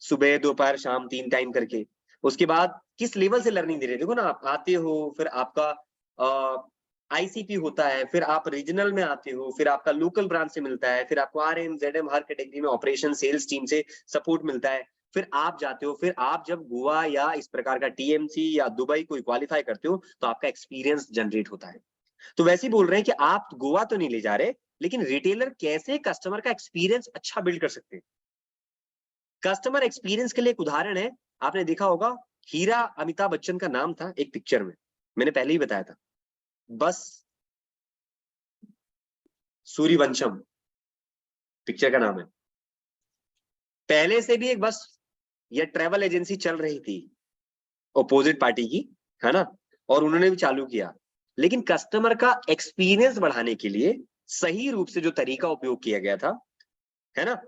सुबह दोपहर शाम 3 टाइम करके। उसके बाद किस लेवल से लर्निंग दे रहे हैं, देखो ना, आप आते हो, फिर आपका आईसीपी होता है, फिर आप रीजनल में आते हो, फिर आपका लोकल ब्रांच से मिलता है, फिर आपको आरएम जेडएम हर कैटेगरी में ऑपरेशन सेल्स टीम से सपोर्ट मिलता है, फिर आप जाते हो, फिर आप जब गोवा या इस प्रकार का टीएमसी या दुबई कोई क्वालिफाई करते हो तो आपका एक्सपीरियंस जनरेट होता है। तो वैसे ही बोल रहे हैं कि आप गोवा तो नहीं ले जा रहे, लेकिन रिटेलर कैसे कस्टमर का एक्सपीरियंस अच्छा बिल्ड कर सकते हैं। कस्टमर एक्सपीरियंस के लिए एक उदाहरण है, आपने देखा होगा हीरा अमिताभ बच्चन का नाम था एक पिक्चर में, मैंने पहले ही बताया था, बस सूर्यवंशम पिक्चर का नाम है। पहले से भी एक बस या ट्रैवल एजेंसी चल रही थी अपोजिट पार्टी की, है ना, और उन्होंने भी चालू किया, लेकिन कस्टमर का एक्सपीरियंस बढ़ाने के लिए सही रूप से जो तरीका उपयोग किया गया था, है ना,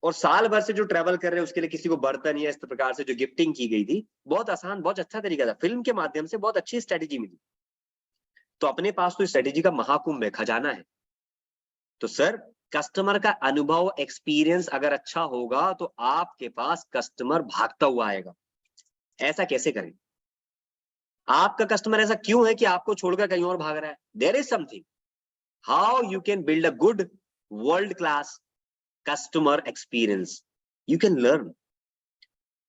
और साल भर से जो ट्रैवल कर रहे हैं उसके लिए किसी को बर्तन या इस प्रकार से जो गिफ्टिंग की गई थी, बहुत आसान, बहुत अच्छा तरीका था, फिल्म के माध्यम से बहुत अच्छी स्ट्रेटेजी मिली। तो अपने पास तो स्ट्रेटेजी का महाकुंभ है, खजाना है। तो सर कस्टमर का अनुभव एक्सपीरियंस अगर अच्छा होगा तो आपके पास कस्टमर भागता हुआ आएगा। ऐसा कैसे करें? आपका कस्टमर ऐसा क्यों है कि आपको छोड़कर कहीं और भाग रहा है? There is something how you can build a good world class customer experience, you can learn.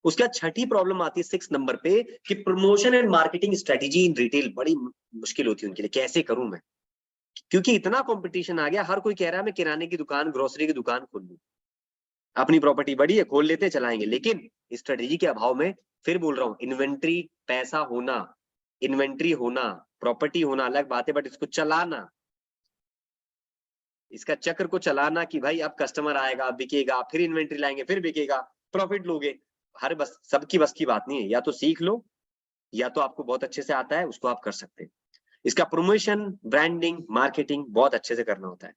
उसका छठी प्रॉब्लम आती है 6 नंबर पे कि promotion and marketing strategy in retail बड़ी मुश्किल होती है उनके लिए, कैसे करूं मैं, क्योंकि इतना कंपटीशन आ गया, हर कोई कह रहा है मैं किराने की दुकान, ग्रोसरी की दुकान खोल लूं, अपनी प्रॉपर्टी बड़ी है, खोल लेते चलाएंगे, लेकिन स्ट्रेटेजी के अभाव में, फिर बोल रहा हूं, इन्वेंट्री, पैसा होना, इन्वेंट्री होना, प्रॉपर्टी होना अलग बात है, बट इसको चलाना, इसका चक्र को चलाना कि भाई अब कस्टमर आएगा, बिकेगा, फिर इन्वेंट्री लाएंगे, फिर बिकेगा, प्रॉफिट लोगे, हर बस सबकी बस की बात नहीं है। या तो सीख लो, या तो आपको बहुत अच्छे से आता है, उसको आप कर सकते हैं। इसका प्रमोशन, ब्रांडिंग, मार्केटिंग बहुत अच्छे से करना होता है।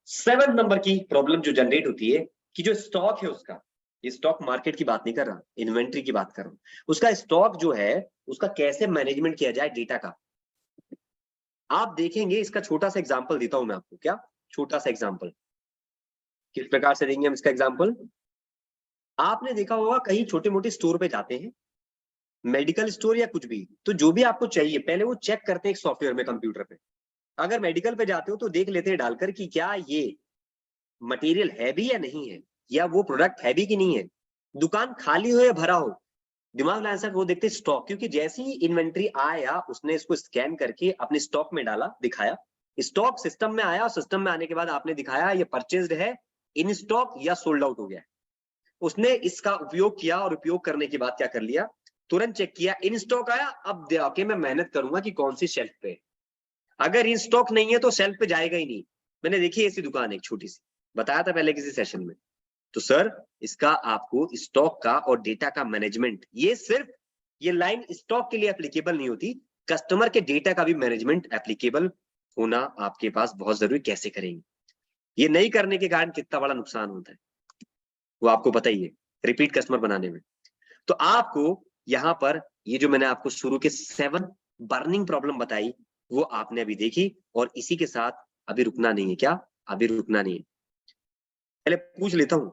7 नंबर की प्रॉब्लम जो जनरेट होती है कि जो स्टॉक है उसका, ये स्टॉक मार्केट की बात नहीं कर रहा, इन्वेंट्री की बात कर रहा हूं, उसका स्टॉक जो है उसका कैसे मैनेजमेंट किया जाए डेटा का। आप देखेंगे, इसका छोटा सा एग्जांपल देता हूं मैं आपको। क्या छोटा सा एग्जांपल, किस प्रकार से देंगे हम इसका एग्जांपल? आपने देखा होगा कहीं छोटे मोटे स्टोर पे जाते हैं, मेडिकल स्टोर या कुछ भी, तो जो भी आपको चाहिए पहले वो चेक करते हैं एक सॉफ्टवेयर में, कंप्यूटर पे। अगर मेडिकल पे जाते हो तो देख लेते हैं डालकर कि क्या ये मटेरियल है भी या नहीं है, या वो प्रोडक्ट है भी कि नहीं है, दुकान खाली हो या भरा हो, दिमाग लगाना सर, वो देखते स्टॉक, क्योंकि जैसे ही इन्वेंट्री आया उसने इसको स्कैन करके अपने स्टॉक में डाला, दिखाया, स्टॉक सिस्टम में आया, सिस्टम में आने के बाद आपने दिखाया ये परचेज्ड है, इन स्टॉक या सोल्ड आउट हो गया। उसने इसका उपयोग किया और उपयोग करने के बाद क्या कर लिया, तुरंत चेक किया, इन स्टॉक आया, अब जाके मैं मेहनत करूंगा कि कौन सी शेल्फ पे, अगर इन स्टॉक नहीं है तो शेल्फ पे जाएगा ही नहीं। मैंने देखी ऐसी दुकान एक छोटी सी, बताया था पहले किसी सेशन में। तो सर इसका आपको स्टॉक का और डेटा का मैनेजमेंट, ये सिर्फ ये लाइन स्टॉक के लिए एप्लीकेबल नहीं होती, कस्टमर के डेटा का भी मैनेजमेंट एप्लीकेबल होना आपके पास बहुत जरूरी। कैसे करेंगे? ये नहीं करने के कारण कितना बड़ा नुकसान होता है वो आपको पता ही है, रिपीट कस्टमर बनाने में। तो आपको यहाँ पर ये जो मैंने आपको शुरू के 7 बर्निंग प्रॉब्लम बताई वो आपने अभी देखी, और इसी के साथ अभी रुकना नहीं है। क्या अभी रुकना नहीं है? पहले पूछ लेता हूं,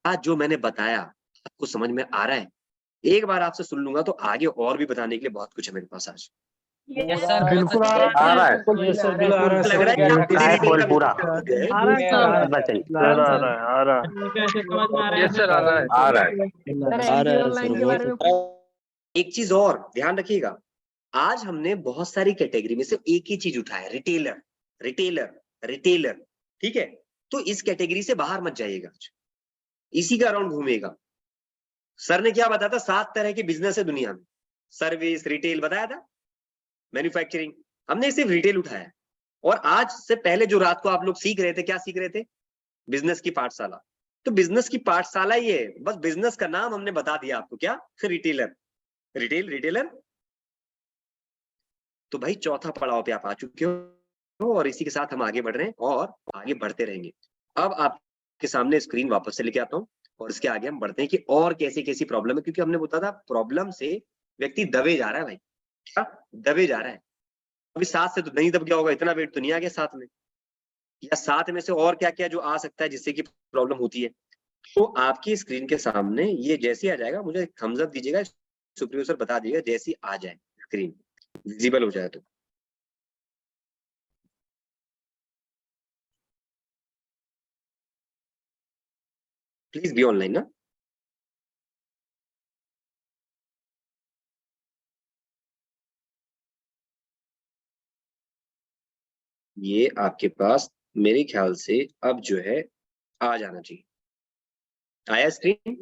आज जो मैंने बताया आपको समझ में आ रहा है? एक बार आपसे सुन लूंगा तो आगे और भी बताने के लिए बहुत कुछ है मेरे पास आज। बिल्कुल आ रहा है। ये सर बिल्कुल आ रहा है लग रहा है कि आप पूरी डिटेल का पूरा विश्लेषण कर गए। आ रहा है सर, करना चाहिए। आ रहा है कैसे समझ में आ रहा है? यस सर, आ रहा है। आ रहा है। सर एमपी ऑनलाइन के बारे में एक चीज और ध्यान रखिएगा, आज हमने बहुत सारी कैटेगरी में से एक ही चीज उठाया, रिटेलर रिटेलर रिटेलर, ठीक है? तो इस कैटेगरी से बाहर मत जाइएगा, इसी का अराउंड घूमेगा। सर ने क्या बताया था? 7 तरह के बिजनेस है दुनिया में, सर्विस, रिटेल बताया था, मैन्युफैक्चरिंग, हमने सिर्फ रिटेल उठाया। और आज से पहले जो रात को आप लोग सीख रहे थे, क्या सीख रहे थे? बिजनेस की पाठशाला। तो बिजनेस की पाठशाला ये है, बस बिजनेस का नाम हमने बता दिया आपको, क्या? Retailer, retailer. तो भाई चौथा पड़ाव पे आप आ चुके हो, और इसी के साथ हम आगे बढ़ रहे हैं और आगे बढ़ते रहेंगे। अब आपके सामने स्क्रीन वापस से लेके आता हूं, और इसके आगे हम बढ़ते हैं कि और कैसी कैसी प्रॉब्लम है, क्योंकि हमने बताया था प्रॉब्लम से व्यक्ति दबे जा रहा है भाई, क्या दबे जा रहा है। अभी 7 से तो नहीं दब गया होगा, इतना वेट तो नहीं आ गया 7 में, या 7 में से और क्या क्या जो आ सकता है जिससे कि प्रॉब्लम होती है। तो आपकी स्क्रीन के सामने ये जैसे आ जाएगा, मुझे थम्स अप दीजिएगा, सुप्रीयो सर बता दीजिएगा जैसी आ जाए स्क्रीन विजिबल हो जाए तो। प्लीज बी ऑनलाइन ना। ये आपके पास मेरे ख्याल से अब जो है आ जाना चाहिए। आया स्क्रीन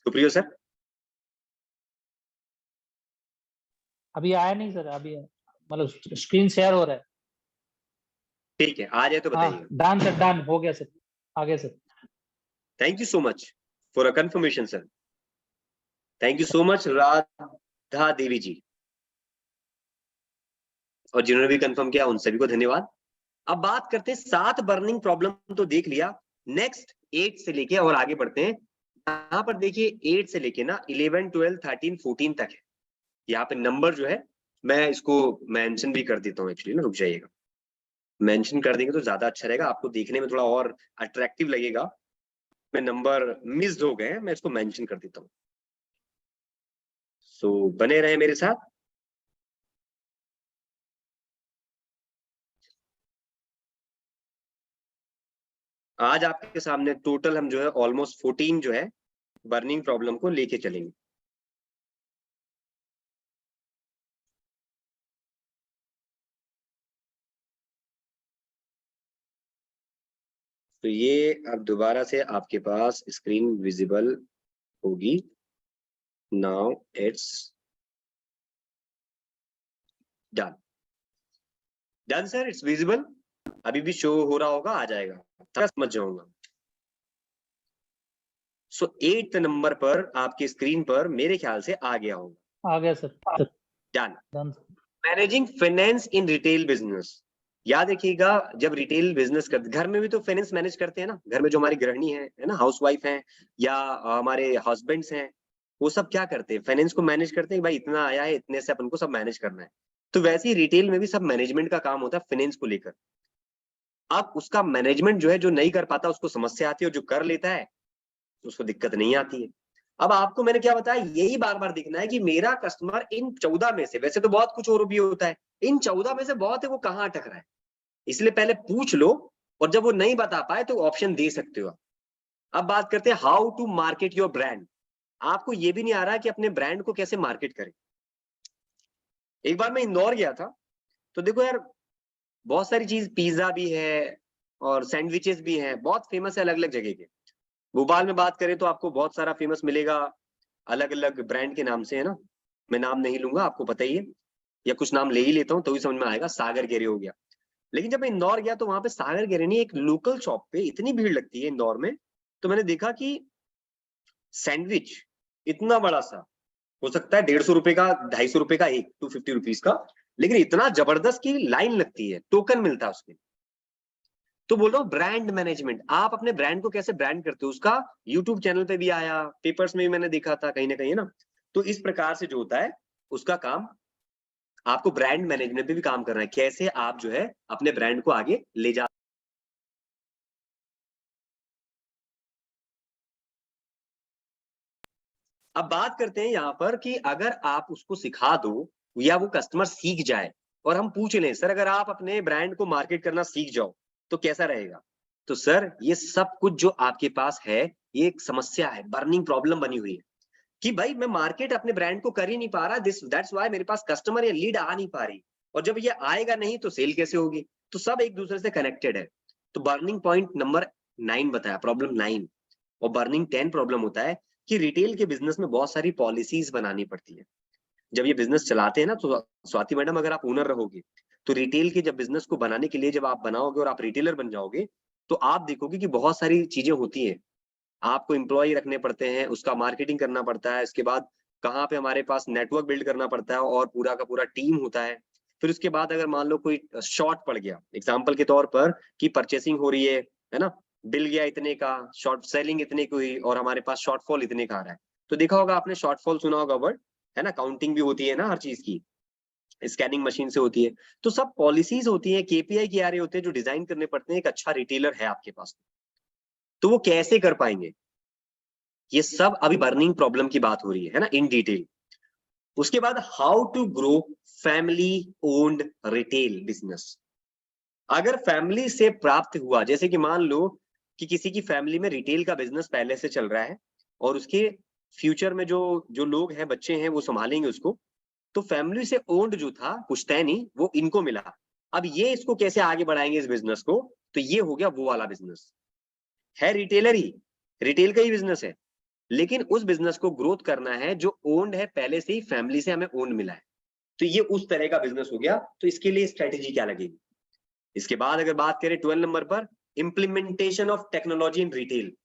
सुप्रियो सर? अभी आया नहीं सर, अभी मतलब स्क्रीन शेयर हो रहा है। ठीक है, आ जाए तो हाँ बताइए। डन सर, डन हो गया सर, आगे sir. Thank you so much for a confirmation sir. Thank you so much Radha Devi ji, और जिन्होंने भी कंफर्म किया उन सभी को धन्यवाद। अब बात करते हैं 7 बर्निंग प्रॉब्लम तो देख लिया, नेक्स्ट 8 से लेके और आगे बढ़ते हैं। यहाँ पर देखिए 8 से लेके ना 11, 12, 13, 14 तक है। यहाँ पे नंबर जो है मैं इसको मेंशन भी कर देता हूँ एक्चुअली ना, रुक जाइएगा। मेंशन कर देंगे तो ज्यादा अच्छा रहेगा, आपको देखने में थोड़ा और अट्रैक्टिव लगेगा। मैं नंबर मिस हो गए, मैं इसको मेंशन कर देता हूँ। सो बने रहे मेरे साथ। आज आपके सामने टोटल हम जो है ऑलमोस्ट 14 जो है बर्निंग प्रॉब्लम को लेके चलेंगे। तो ये अब दोबारा से आपके पास स्क्रीन विजिबल होगी। Now it's done. Done sir, it's visible. अभी भी शो हो रहा होगा, आ जाएगा, समझ जाऊंगा। सो 8th नंबर पर आपकी स्क्रीन पर मेरे ख्याल से आ गया होगा। आ गया sir, done. Done. Managing finance in retail business. याद रखिएगा, जब रिटेल बिजनेस करते, घर में भी तो फाइनेंस मैनेज करते हैं ना, घर में जो हमारी गृहिणी है ना, हाउसवाइफ है, या हमारे हस्बैंड्स हैं, वो सब क्या करते हैं, फाइनेंस को मैनेज करते हैं। भाई इतना आया है, इतने से अपन को सब मैनेज करना है। तो वैसे ही रिटेल में भी सब मैनेजमेंट का काम होता है फाइनेंस को लेकर। अब उसका मैनेजमेंट जो है, जो नहीं कर पाता उसको समस्या आती है, और जो कर लेता है उसको दिक्कत नहीं आती है। अब आपको मैंने क्या बताया, यही बार बार देखना है कि मेरा कस्टमर इन 14 में से, वैसे तो बहुत कुछ और भी होता है, इन 14 में से बहुत है वो कहाँ अटक रहा है। इसलिए पहले पूछ लो, और जब वो नहीं बता पाए तो ऑप्शन दे सकते हो। अब बात करते हैं how to market your brand. आपको ये भी नहीं आ रहा है कि अपने ब्रांड को कैसे मार्केट करें। एक बार मैं इंदौर गया था, तो देखो यार, बहुत सारी चीज, पिज्जा भी है और सैंडविचेस भी हैं, बहुत फेमस है अलग अलग जगह के। भोपाल में बात करें तो आपको बहुत सारा फेमस मिलेगा अलग अलग ब्रांड के नाम से, है ना। मैं नाम नहीं लूंगा, आपको पता ही है, या कुछ नाम ले ही लेता हूँ तो ही समझ में आएगा। सागर गेरे हो गया। लेकिन जब मैं इंदौर गया तो वहां पे सागर गेरे नहीं, एक लोकल शॉप पे इतनी भीड़ लगती है इंदौर में, तो मैंने देखा कि सैंडविच इतना बड़ा सा, हो सकता है 150 रुपए का, 250 रुपए का एक, 250 रुपीज का, लेकिन इतना जबरदस्त की लाइन लगती है, टोकन मिलता है उसमें। तो बोल रहा हूँ ब्रांड मैनेजमेंट, आप अपने ब्रांड को कैसे ब्रांड करते हो, उसका यूट्यूब चैनल पे भी आया, पेपर्स में भी मैंने देखा था कहीं ना कहीं, है ना। तो इस प्रकार से जो होता है उसका काम, आपको ब्रांड मैनेजमेंट पे भी काम करना है, कैसे आप जो है अपने ब्रांड को आगे ले जा। अब बात करते हैं यहाँ पर कि अगर आप उसको सिखा दो या वो कस्टमर सीख जाए, और हम पूछ लें सर अगर आप अपने ब्रांड को मार्केट करना सीख जाओ तो कैसा रहेगा, तो सर ये सब कुछ जो आपके पास है ये एक समस्या है, बर्निंग प्रॉब्लम बनी हुई है कि भाई मैं मार्केट अपने ब्रांड को कर ही नहीं पा रहा, दिस दैट्स व्हाई मेरे पास कस्टमर या लीड आ नहीं पा रही, और जब ये आएगा नहीं तो सेल कैसे होगी। तो सब एक दूसरे से कनेक्टेड है। तो बर्निंग पॉइंट नंबर 9 बताया, प्रॉब्लम 9। और बर्निंग 10 प्रॉब्लम होता है कि रिटेल के बिजनेस में बहुत सारी पॉलिसीज बनानी पड़ती है। जब ये बिजनेस चलाते हैं ना, तो स्वाति मैडम अगर आप ओनर रहोगे तो रिटेल के जब बिजनेस को बनाने के लिए जब आप बनाओगे और आप रिटेलर बन जाओगे, तो आप देखोगे कि बहुत सारी चीजें होती हैं। आपको एम्प्लॉय रखने पड़ते हैं, उसका मार्केटिंग करना पड़ता है, इसके बाद कहाँ पे हमारे पास नेटवर्क बिल्ड करना पड़ता है, और पूरा का पूरा टीम होता है। फिर उसके बाद अगर मान लो कोई शॉर्ट पड़ गया, एग्जाम्पल के तौर पर कि परचेसिंग हो रही है ना, बिल गया इतने का, शॉर्ट सेलिंग इतने की हुई, और हमारे पास शॉर्टफॉल इतने का आ रहा है। तो देखा होगा आपने, शॉर्टफॉल सुना होगा वर्ड, है ना, काउंटिंग भी होती है ना हर चीज की, स्कैनिंग मशीन से होती है। तो सब पॉलिसीज होती है, केपीआई के आर होते हैं जो डिजाइन करने पड़ते हैं। एक अच्छा रिटेलर है आपके पास, तो वो कैसे कर पाएंगे? ये सब अभी बर्निंग प्रॉब्लम की बात हो रही है ना, इन डिटेल। उसके बाद how to grow family owned retail business. अगर फैमिली से प्राप्त हुआ, जैसे कि मान लो कि किसी की फैमिली में रिटेल का बिजनेस पहले से चल रहा है और उसके फ्यूचर में जो जो लोग हैं, बच्चे हैं, वो संभालेंगे उसको, तो फैमिली से ओन्ड जो था पुश्तैनी, वो इनको मिला। अब ये इसको कैसे आगे बढ़ाएंगे इस बिजनेस को? तो ये हो गया वो वाला बिजनेस है, रिटेलर ही, रिटेल का ही बिजनेस है, लेकिन उस बिजनेस को ग्रोथ करना है जो ओन्ड है पहले से ही, फैमिली से हमें ओन्ड मिला है, तो ये उस तरह का बिजनेस हो गया। तो इसके लिए स्ट्रेटेजी क्या लगेगी? इसके बाद अगर बात करें 12 नंबर पर, implementation of technology in retail,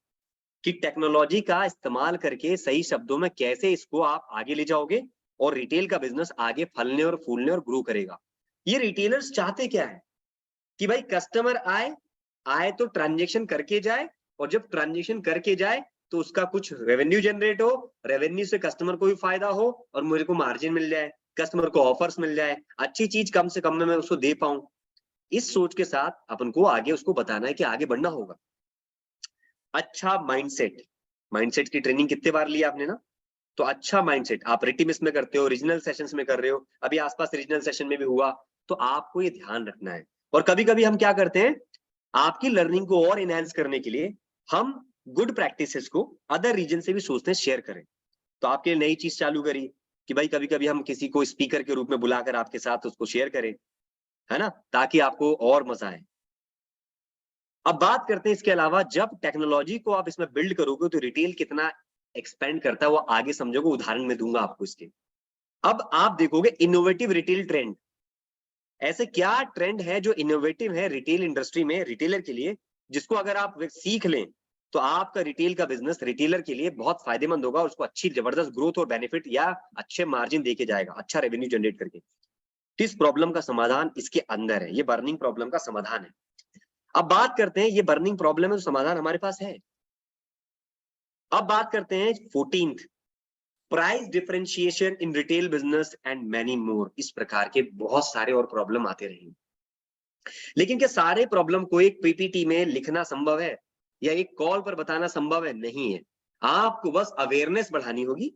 कि टेक्नोलॉजी का इस्तेमाल करके सही शब्दों में कैसे इसको आप आगे ले जाओगे और रिटेल का बिजनेस आगे फलने और फूलने और ग्रो करेगा। ये रिटेलर्स चाहते क्या है कि भाई कस्टमर आए तो ट्रांजेक्शन करके जाए, और जब ट्रांजेक्शन करके जाए तो उसका कुछ रेवेन्यू जनरेट हो, रेवेन्यू से कस्टमर को भी फायदा हो और मुझे को मार्जिन मिल जाए, कस्टमर को ऑफर्स मिल जाए, अच्छी चीज कम से कम में मैं उसको दे पाऊं। इस सोच के साथ अपन को आगे उसको बताना है कि आगे बढ़ना होगा। अच्छा माइंडसेट, माइंडसेट की ट्रेनिंग कितने बार ली आपने ना, तो अच्छा माइंडसेट आप रिटिमिस में करते हो, रीजनल सेशंस में कर रहे हो, अभी आसपास रीजनल सेशन में भी हुआ, तो आपको ये ध्यान रखना है। और कभी कभी हम क्या करते हैं, आपकी लर्निंग को और एनहांस करने के लिए हम गुड प्रैक्टिसेस को अदर रीजन से भी सोचते हैं शेयर करें। तो आपके लिए नई चीज चालू करी कि भाई कभी कभी हम किसी को स्पीकर के रूप में बुलाकर आपके साथ उसको शेयर करें, है ना, ताकि आपको और मजा आए। अब बात करते हैं इसके अलावा, जब टेक्नोलॉजी को आप इसमें बिल्ड करोगे तो रिटेल कितना एक्सपेंड करता है वो आगे समझोगे, उदाहरण में दूंगा आपको इसके। अब आप देखोगे इनोवेटिव रिटेल ट्रेंड, ऐसे क्या ट्रेंड है जो इनोवेटिव है रिटेल इंडस्ट्री में, रिटेलर के लिए, जिसको अगर आप सीख लें तो आपका रिटेल का बिजनेस रिटेलर के लिए बहुत फायदेमंद होगा, उसको अच्छी जबरदस्त ग्रोथ और बेनिफिट या अच्छे मार्जिन देके जाएगा, अच्छा रेवेन्यू जनरेट करके। तो इस प्रॉब्लम का समाधान इसके अंदर है, ये बर्निंग प्रॉब्लम का समाधान है। अब बात करते हैं, ये बर्निंग प्रॉब्लम है तो समाधान हमारे पास है। अब बात करते हैं 14th, price differentiation in retail business and many more. इस प्रकार के बहुत सारे और प्रॉब्लम आते रहेंगे, लेकिन क्या सारे प्रॉब्लम को एक पीपीटी में लिखना संभव है या एक कॉल पर बताना संभव है? नहीं है। आपको बस अवेयरनेस बढ़ानी होगी,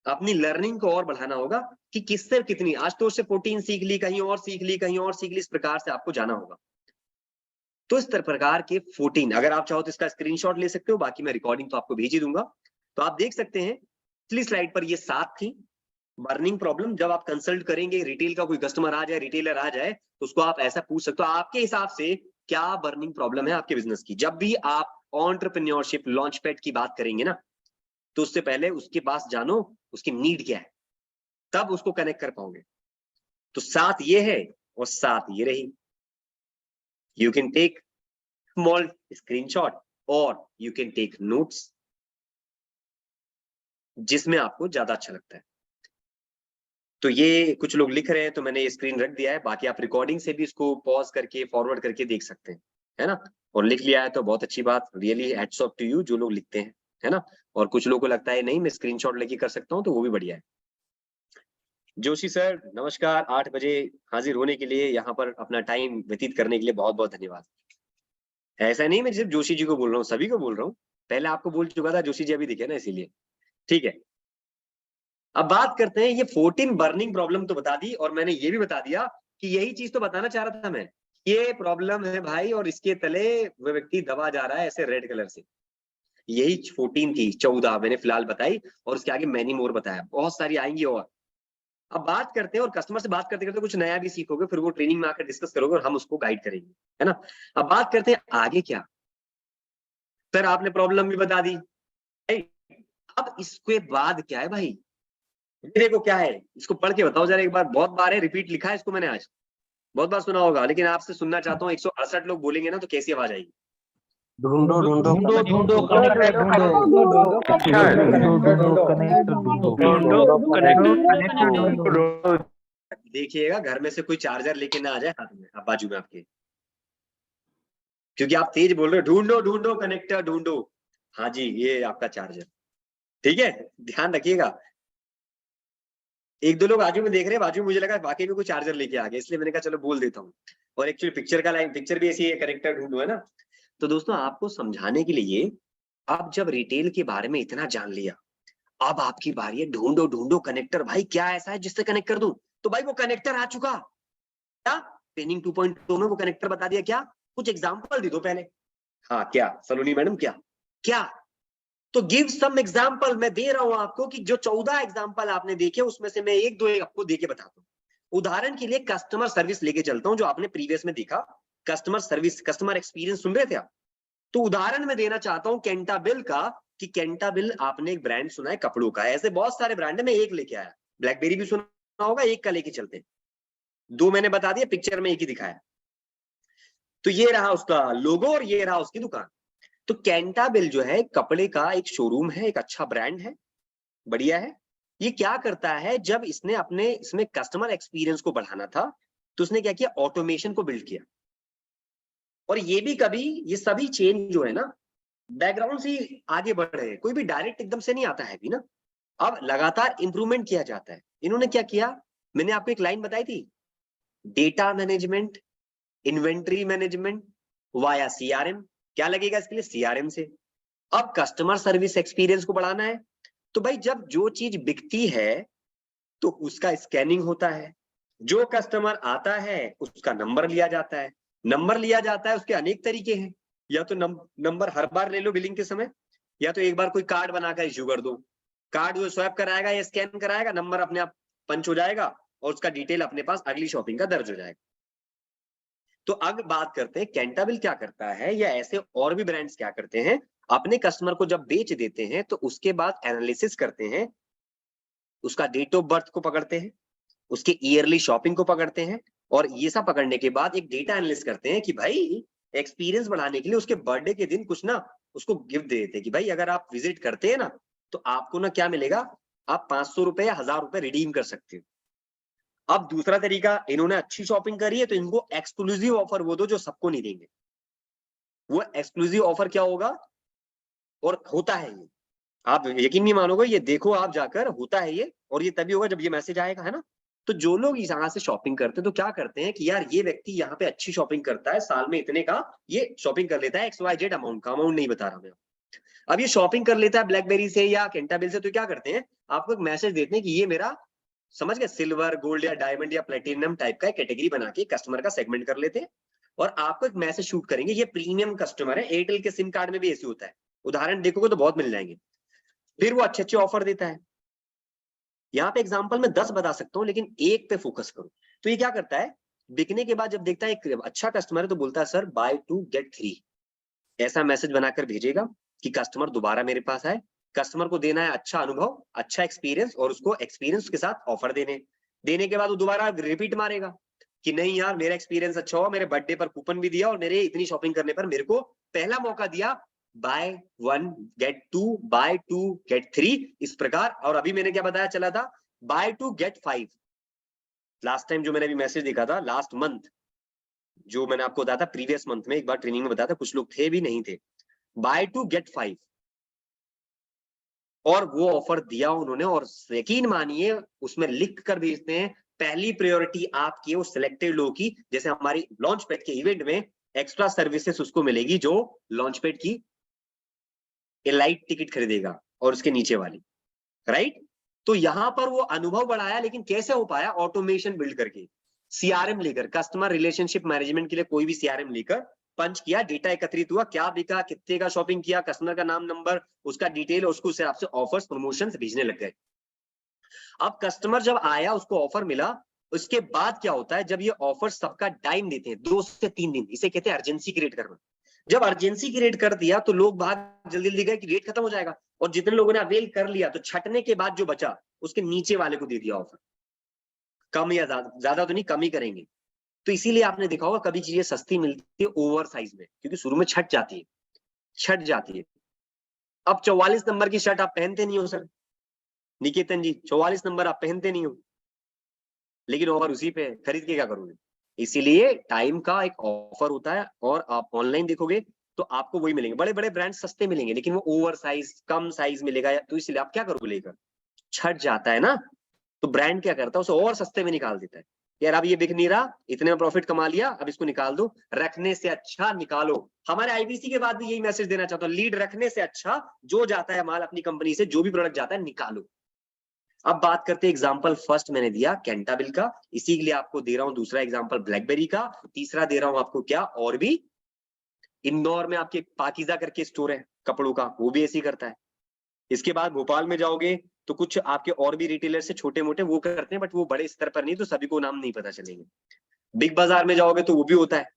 अपनी लर्निंग को और बढ़ाना होगा कि किससे कितनी, आज तो उससे 14 सीख ली, कहीं और सीख ली, कहीं और सीख ली, इस प्रकार से आपको जाना होगा। तो इस प्रकार के 14, अगर आप चाहो तो इसका स्क्रीनशॉट ले सकते हो, बाकी मैं रिकॉर्डिंग तो आपको भेज ही दूंगा। तो आप देख सकते हैं पिछली स्लाइड पर ये 7 थी बर्निंग प्रॉब्लम। जब आप कंसल्ट करेंगे, रिटेल का कोई कस्टमर आ जाए, रिटेलर आ जाए, तो उसको आप ऐसा पूछ सकते हो आपके हिसाब से क्या बर्निंग प्रॉब्लम है आपके बिजनेस की। जब भी आप एंटरप्रेन्योरशिप लॉन्च पैड की बात करेंगे ना, तो उससे पहले उसके पास जानो उसकी नीड क्या है, तब उसको कनेक्ट कर पाओगे। तो 7 ये है और 7 ये रही। You can take small screenshot or you can take notes, जिसमें आपको ज्यादा अच्छा लगता है। तो ये कुछ लोग लिख रहे हैं तो मैंने ये स्क्रीन रख दिया है, बाकी आप रिकॉर्डिंग से भी इसको पॉज करके फॉरवर्ड करके देख सकते हैं, है ना। और लिख लिया है तो बहुत अच्छी बात, really hats off to you जो लोग लिखते हैं, है ना। और कुछ लोगों को लगता है नहीं मैं स्क्रीनशॉट लेके कर सकता हूँ, तो वो भी बढ़िया है। जोशी सर नमस्कार, 8 बजे हाजिर होने के लिए, यहाँ पर अपना टाइम व्यतीत करने के लिए बहुत बहुत धन्यवाद। ऐसा नहीं मैं सिर्फ जोशी जी को बोल रहा हूँ, सभी को बोल रहा हूँ, पहले आपको बोल चुका था, जोशी जी अभी दिखे ना, इसीलिए। ठीक है, अब बात करते हैं, ये 14 बर्निंग प्रॉब्लम तो बता दी, और मैंने ये भी बता दिया कि यही चीज तो बताना चाह रहा था मैं, ये प्रॉब्लम है भाई, और इसके तले वो व्यक्ति दबा जा रहा है ऐसे रेड कलर से। यही 14 थी, 14 मैंने फिलहाल बताई, और उसके आगे मैनी मोर बताया, बहुत सारी आएंगी। और अब बात करते हैं, और कस्टमर से बात करते करते कुछ नया भी सीखोगे, फिर वो ट्रेनिंग में आकर डिस्कस करोगे और हम उसको गाइड करेंगे, है ना। अब बात करते हैं आगे क्या। सर आपने प्रॉब्लम भी बता दी, अब इसके बाद क्या है भाई, देखो क्या है, इसको पढ़ के बताओ जरा एक बार। बहुत बार है, रिपीट लिखा है इसको मैंने, आज बहुत बार सुना होगा, लेकिन आपसे सुनना चाहता हूँ। 168 लोग बोलेंगे ना तो कैसी आवाज आएगी? ढूंढो ढूंढो ढूंढो ढूंढो कनेक्टर ढूंढो कनेक्टर ढूंढो। देखिएगा घर में से कोई चार्जर लेके ना आ जाए हाथ में, बाजू में आपके, क्योंकि आप तेज बोल रहे हो, ढूंढो ढूंढो कनेक्टर ढूंढो। हाँ जी, ये आपका चार्जर, ठीक है, ध्यान रखिएगा। एक दो लोग बाजू में देख रहे हैं, बाजू में मुझे लगा वाकई में कोई चार्जर लेके आ गया, इसलिए मैंने कहा चलो बोल देता हूँ। और एक्चुअली पिक्चर का लाइन, पिक्चर भी ऐसी है, कनेक्टर ढूंढो, है ना। तो दोस्तों आपको समझाने के लिए अब जब रिटेल के बारे में इतना जान लिया, अब आपकी बारी है ढूंढो ढूंढो कनेक्टर, भाई क्या ऐसा है जिससे कनेक्ट कर दूं। तो भाई वो कनेक्टर आ चुका, क्या ट्रेनिंग 2.2 में वो कनेक्टर बता दिया। क्या कुछ एग्जांपल दे दो पहले। हाँ क्या सलोनी मैडम, क्या क्या तो गिव सम एग्जांपल। मैं दे रहा हूं आपको कि जो 14 एग्जांपल आपने देखे उसमें से मैं एक दो आपको देके बताता हूँ। उदाहरण के लिए कस्टमर सर्विस लेके चलता हूं, जो आपने प्रीवियस में देखा। कस्टमर सर्विस, कस्टमर एक्सपीरियंस सुन रहे थे आप। तो उदाहरण में देना चाहता हूं कैंटाबिल का, कि कैंटाबिल आपने एक ब्रांड सुना है कपड़ों का, ऐसे बहुत सारे ब्रांड है, मैं एक लेके आया। ब्लैकबेरी भी सुना होगा, एक का लेके चलते हैं। दो मैंने बता दिया, पिक्चर में एक ही दिखाया। तो ये रहा उसका लोगो और ये रहा उसकी दुकान। तो कैंटाबिल जो है कपड़े का एक शोरूम है, एक अच्छा ब्रांड है, बढ़िया है। ये क्या करता है, जब इसने अपने इसमें कस्टमर एक्सपीरियंस को बढ़ाना था तो उसने क्या किया, ऑटोमेशन को बिल्ड किया। और ये भी कभी, ये सभी चेंज जो है ना बैकग्राउंड से आगे बढ़ रहे हैं, कोई भी डायरेक्ट एकदम से नहीं आता है भी ना। अब लगातार इंप्रूवमेंट किया जाता है। इन्होंने क्या किया, मैंने आपको एक लाइन बताई थी, data management, inventory management via CRM. क्या लगेगा इसके लिए, सीआरएम से। अब कस्टमर सर्विस एक्सपीरियंस को बढ़ाना है, तो भाई जब जो चीज बिकती है तो उसका स्कैनिंग होता है, जो कस्टमर आता है उसका नंबर लिया जाता है। नंबर लिया जाता है, उसके अनेक तरीके हैं, या तो नंबर हर बार ले लो बिलिंग के समय, या तो एक बार कोई कार्ड बनाकर इश्यू कर दो। कार्ड वो स्वैप कराएगा या स्कैन कराएगा, नंबर अपने आप पंच हो जाएगा और उसका डिटेल अपने पास अगली शॉपिंग का दर्ज हो जाएगा। तो अब बात करते हैं कैंटाबिल क्या करता है, या ऐसे और भी ब्रांड्स क्या करते हैं। अपने कस्टमर को जब बेच देते हैं तो उसके बाद एनालिसिस करते हैं, उसका डेट ऑफ बर्थ को पकड़ते हैं, उसके ईयरली शॉपिंग को पकड़ते हैं, और ये सब पकड़ने के बाद एक डेटा एनालिसिस करते हैं कि भाई एक्सपीरियंस बढ़ाने के लिए उसके बर्थडे के दिन कुछ ना उसको गिफ्ट दे देते हैं, कि भाई अगर आप विजिट करते हैं ना तो आपको ना क्या मिलेगा, आप 500 रुपए या 1000 रुपए रिडीम कर सकते हो। अब दूसरा तरीका, इन्होंने अच्छी शॉपिंग करी है तो इनको एक्सक्लूसिव ऑफर वो दो जो सबको नहीं देंगे। वो एक्सक्लूसिव ऑफर क्या होगा, और होता है ये, आप यकीन नहीं मानोगे, ये देखो आप जाकर, होता है ये, और ये तभी होगा जब ये मैसेज आएगा, है ना। तो जो लोग यहाँ से शॉपिंग करते हैं तो क्या करते हैं कि यार ये व्यक्ति यहाँ पे अच्छी शॉपिंग करता है, साल में इतने का ये शॉपिंग कर लेता है, XYZ अमाउंट का, अमाउंट नहीं बता रहा मैं। अब ये शॉपिंग कर लेता है ब्लैकबेरी से या कैंटाबिल से, तो क्या करते हैं, आपको एक मैसेज देते हैं कि ये मेरा, समझ गए, सिल्वर, गोल्ड या डायमंड या प्लेटिनम टाइप का कैटेगरी बना के कस्टमर का सेगमेंट कर लेते हैं, और आपको एक मैसेज शूट करेंगे, ये प्रीमियम कस्टमर है। एयरटेल के सिम कार्ड में भी ऐसे होता है, उदाहरण देखोगे तो बहुत मिल जाएंगे। फिर वो अच्छे अच्छे ऑफर देता है। यहाँ पे एग्जांपल में 10 बता सकता हूँ, लेकिन एक पे फोकस करो। तो ये क्या करता है, बिकने के बाद जब देखता है एक अच्छा कस्टमर है तो बोलता है सर बाय 2 गेट 3, ऐसा मैसेज बनाकर भेजेगा कि कस्टमर दोबारा मेरे पास आए। कस्टमर को देना है अच्छा अनुभव, अच्छा एक्सपीरियंस, और उसको एक्सपीरियंस के साथ ऑफर देने के बाद वो दोबारा रिपीट मारेगा कि नहीं यार मेरा एक्सपीरियंस अच्छा हुआ, मेरे बर्थडे पर कूपन भी दिया और मेरे इतनी शॉपिंग करने पर मेरे को पहला मौका दिया, बाय 1 गेट 2, बाय 2 गेट 3, इस प्रकार। और अभी मैंने क्या बताया चला था, बाय 2 गेट 5। लास्ट टाइम जो मैंने अभी मैसेज देखा था लास्ट मंथ, जो मैंने आपको बताया था प्रीवियस मंथ में, एक बार ट्रेनिंग में बताया था, कुछ लोग थे भी नहीं थे, बाय 2 गेट 5, और वो ऑफर दिया उन्होंने। और यकीन मानिए उसमें लिख कर भेजते हैं, पहली प्रायोरिटी आपकी वो सिलेक्टेड लोगों की, जैसे हमारी लॉन्च पैड के इवेंट में एक्स्ट्रा सर्विसेज उसको मिलेगी जो लॉन्च पैड की एलाइट टिकट खरीदेगा और उसके नीचे वाली, राइट। तो यहां पर वो अनुभव बढ़ाया, लेकिन कैसे हो पाया, ऑटोमेशन बिल्ड करके, सीआरएम लेकर, कस्टमर रिलेशनशिप मैनेजमेंट के लिए कोई भी सीआरएम लेकर पंच किया, डेटा एकत्रित हुआ, क्या बिका, कितने का शॉपिंग किया, कस्टमर का नाम, नंबर, उसका डिटेल, उसको हिसाब से ऑफर्स, प्रमोशंस भेजने लग गए। अब कस्टमर जब आया, उसको ऑफर मिला, उसके बाद क्या होता है, जब ये ऑफर सबका टाइम देते हैं 2 से 3 दिन, इसे कहते हैं अर्जेंसी क्रिएट करना। जब अर्जेंसी क्रिएट कर दिया तो लोग बाहर जल्दी जल्दी गए कि रेट खत्म हो जाएगा, और जितने लोगों ने अवेल कर लिया तो छटने के बाद जो बचा उसके नीचे वाले को दे दिया ऑफर, कम या ज्यादा तो नहीं, कम ही करेंगे। तो इसीलिए आपने देखा होगा कभी चीजें सस्ती मिलती है ओवर साइज में, क्योंकि शुरू में छट जाती है। अब 44 नंबर की शर्ट आप पहनते नहीं हो सर निकेतन जी, 44 नंबर आप पहनते नहीं हो, लेकिन ऑफर उसी पे खरीद के क्या करोगे। इसीलिए टाइम का एक ऑफर होता है, और आप ऑनलाइन देखोगे तो आपको वही मिलेंगे, बड़े बड़े ब्रांड सस्ते मिलेंगे, लेकिन वो ओवर साइज, कम साइज मिलेगा। तो इसलिए आप क्या करोगे, लेकर छट जाता है ना, तो ब्रांड क्या करता है, उसे और सस्ते में निकाल देता है। यार अब ये बिक नहीं रहा, इतने में प्रॉफिट कमा लिया, अब इसको निकाल दो। रखने से अच्छा निकालो। हमारे आईबीसी के बाद भी यही मैसेज देना चाहता हूँ, लीड रखने से अच्छा जो जाता है माल अपनी कंपनी से, जो भी प्रोडक्ट जाता है निकालो। अब बात करते हैं एग्जांपल, फर्स्ट मैंने दिया कैंटाबिल का, इसी के लिए आपको दे रहा हूं दूसरा एग्जांपल ब्लैकबेरी का, तीसरा दे रहा हूं आपको क्या, और भी इंदौर में आपके पाकीजा करके स्टोर है कपड़ों का, वो भी ऐसे ही करता है। इसके बाद भोपाल में जाओगे तो कुछ आपके और भी रिटेलर से छोटे मोटे वो करते हैं, बट वो बड़े स्तर पर नहीं, तो सभी को नाम नहीं पता चलेंगे। बिग बाजार में जाओगे तो वो भी होता है।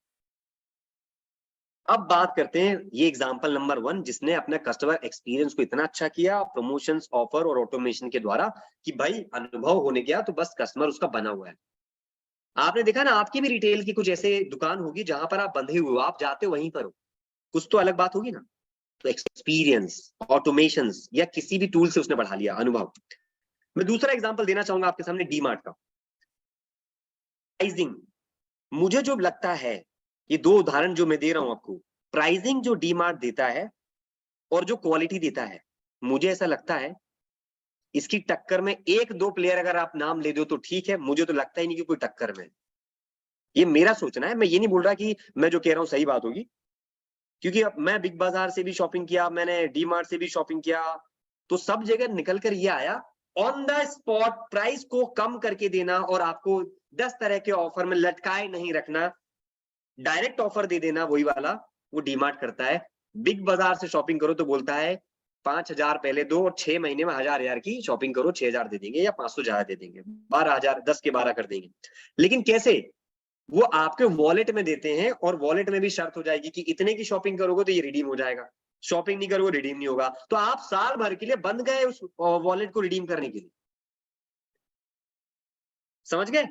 अब बात करते हैं ये एग्जांपल नंबर 1, जिसने अपने कस्टमर एक्सपीरियंस को इतना अच्छा किया प्रमोशंस, ऑफर और ऑटोमेशन के द्वारा कि भाई अनुभव होने गया तो बस कस्टमर उसका बना हुआ है। आपने देखा ना, आपकी भी रिटेल की कुछ ऐसे दुकान होगी जहां पर आप बंधे हुए हो, आप जाते हो वहीं पर हो, कुछ तो अलग बात होगी ना। तो एक्सपीरियंस, ऑटोमेशन या किसी भी टूल से उसने बढ़ा लिया अनुभव। मैं दूसरा एग्जांपल देना चाहूंगा आपके सामने, डीमार्ट का। प्राइसिंग, मुझे जो लगता है, ये 2 उदाहरण जो मैं दे रहा हूं आपको, प्राइसिंग जो डीमार्ट देता है और जो क्वालिटी देता है, मुझे ऐसा लगता है इसकी टक्कर में 1-2 प्लेयर अगर आप नाम ले दो तो ठीक है, मुझे तो लगता ही नहीं कि कोई टक्कर में। ये मेरा सोचना है, मैं ये नहीं बोल रहा कि मैं जो कह रहा हूं सही बात होगी, क्योंकि अब मैं बिग बाजार से भी शॉपिंग किया, मैंने डीमार्ट से भी शॉपिंग किया, तो सब जगह निकल कर ये आया, ऑन द स्पॉट प्राइस को कम करके देना और आपको 10 तरह के ऑफर में लटकाए नहीं रखना, डायरेक्ट ऑफर दे देना, वही वाला वो डीमार्ट करता है। बिग बाजार से शॉपिंग करो तो बोलता है 5,000 पहले दो और 6 महीने में 1,000 की शॉपिंग करो 6,000 दे देंगे या 500 ज्यादा दे देंगे, 12,000 10 के 12 कर देंगे। लेकिन कैसे, वो आपके वॉलेट में देते हैं और वॉलेट में भी शर्त हो जाएगी कि इतने की शॉपिंग करोगे तो ये रिडीम हो जाएगा, शॉपिंग नहीं करोगे रिडीम नहीं होगा। तो आप साल भर के लिए बंद गए उस वॉलेट को रिडीम करने के लिए। समझ गए?